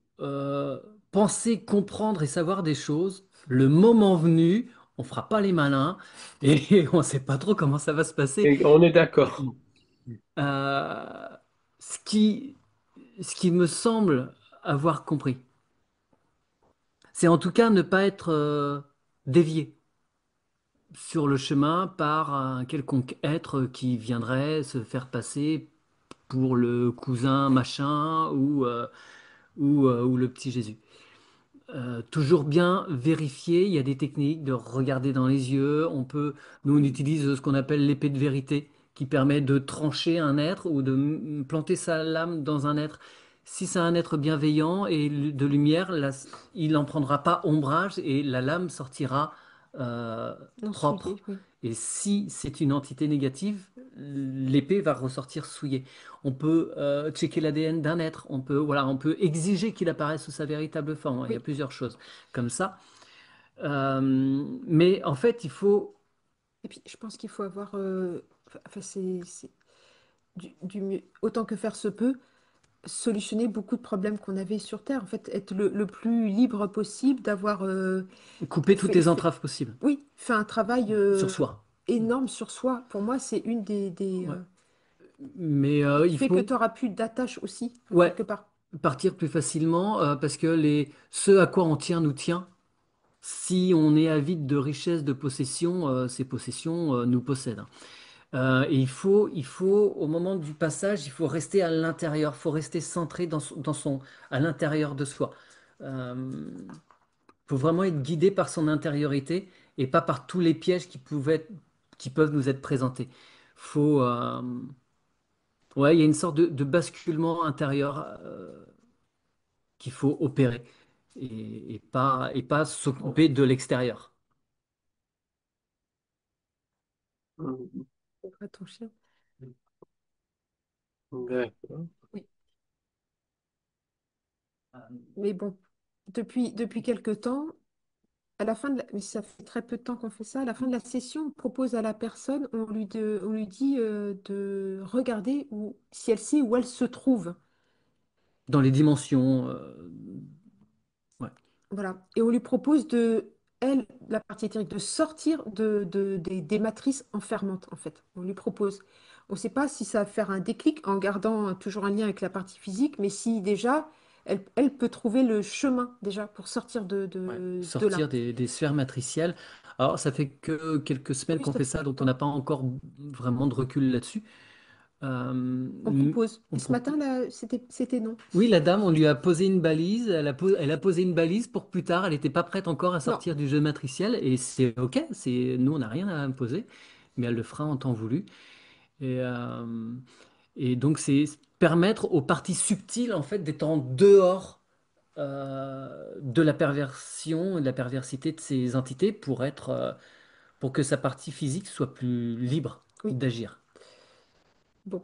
penser, comprendre et savoir des choses, le moment venu, on fera pas les malins et on ne sait pas trop comment ça va se passer. Et on est d'accord. Euh, ce qui, ce qui me semble avoir compris, c'est en tout cas ne pas être dévié sur le chemin par un quelconque être qui viendrait se faire passer pour le cousin machin ou le petit Jésus. Toujours bien vérifier. Il y a des techniques de regarder dans les yeux. Nous, on utilise ce qu'on appelle l'épée de vérité, qui permet de trancher un être ou de planter sa lame dans un être. Si c'est un être bienveillant et de lumière, il n'en prendra pas ombrage et la lame sortira non, propre. souillé, oui. Et si c'est une entité négative, l'épée va ressortir souillée. On peut checker l'ADN d'un être, on peut exiger qu'il apparaisse sous sa véritable forme, hein. Il y a Oui. plusieurs choses comme ça. Mais en fait, il faut Et puis, je pense qu'il faut avoir, enfin, c'est du mieux, autant que faire se peut, solutionner beaucoup de problèmes qu'on avait sur Terre. En fait, être le plus libre possible, d'avoir couper toutes fait, les entraves possibles oui, fait un travail sur soi. énorme sur soi. Pour moi, c'est une Ouais. Mais qui il fait que faut tu auras plus d'attache aussi, enfin, ouais, quelque part. partir plus facilement parce que ce à quoi on tient nous tient. Si on est avide de richesses, de possessions, ces possessions nous possèdent, hein. Et au moment du passage, il faut rester à l'intérieur, il faut rester centré à l'intérieur de soi. Il faut vraiment être guidé par son intériorité et pas par tous les pièges qui peuvent nous être présentés. Faut, ouais, il y a une sorte de basculement intérieur qu'il faut opérer et pas s'occuper de l'extérieur. C'est vrai, ton chien. D'accord. Oui. Mais bon, depuis quelque temps, à la fin mais ça fait très peu de temps qu'on fait ça, à la fin de la session, on propose à la personne, on lui dit de regarder si elle sait où elle se trouve. Dans les dimensions, ouais. Voilà. Et on lui propose elle, la partie éthérique, de sortir des matrices enfermantes, en fait. On lui propose. On ne sait pas si ça va faire un déclic en gardant toujours un lien avec la partie physique, mais si déjà, elle peut trouver le chemin déjà pour sortir Ouais, de là. sortir des sphères matricielles. Alors, ça fait que quelques semaines Oui, qu'on ça fait fait ça, peu de donc on temps. n'a pas encore vraiment de recul là-dessus. On propose. On Et ce matin, là, c'était non. Oui, la dame, on lui a posé une balise. Elle a posé une balise pour plus tard. Elle n'était pas prête encore à Non. sortir du jeu matriciel. Et c'est OK. Nous, on n'a rien à imposer. Mais elle le fera en temps voulu. Et, euh, et donc, c'est permettre aux parties subtiles, en fait, d'être en dehors de la perversion et de la perversité de ces entités pour que sa partie physique soit plus libre Oui. d'agir. Bon.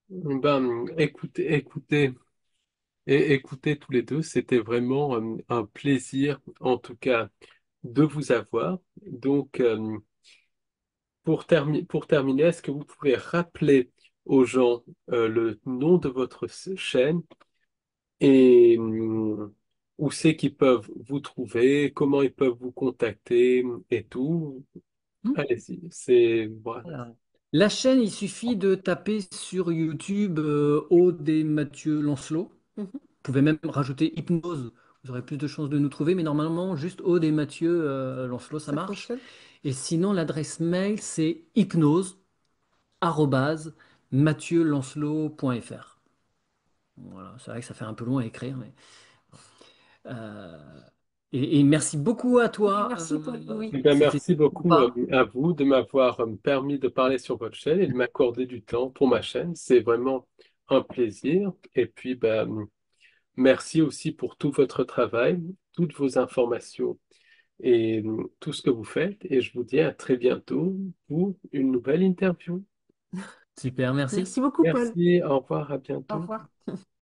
Ben, écoutez tous les deux, c'était vraiment un plaisir, en tout cas, de vous avoir. Donc, pour terminer, est-ce que vous pouvez rappeler aux gens le nom de votre chaîne et où c'est qu'ils peuvent vous trouver, comment ils peuvent vous contacter et tout? Allez-y, c'est voilà. Voilà. La chaîne, il suffit de taper sur YouTube Aude et Mathieu Lancelot. Mhm. Vous pouvez même rajouter hypnose, vous aurez plus de chances de nous trouver, mais normalement, juste Aude et Mathieu Lancelot, ça Ça marche. fonctionne. Et sinon, l'adresse mail, c'est hypnose@mathieullancelot.fr. Voilà, c'est vrai que ça fait un peu long à écrire, mais Et merci beaucoup à toi. Merci, Paul. Oui. Eh bien, C'était merci beaucoup sympa. à vous de m'avoir permis de parler sur votre chaîne et de m'accorder du temps pour ma chaîne. C'est vraiment un plaisir. Et puis, ben, merci aussi pour tout votre travail, toutes vos informations et tout ce que vous faites. Et je vous dis à très bientôt pour une nouvelle interview. Super, merci. Merci beaucoup, Paul. Merci, au revoir, à Au bientôt. revoir.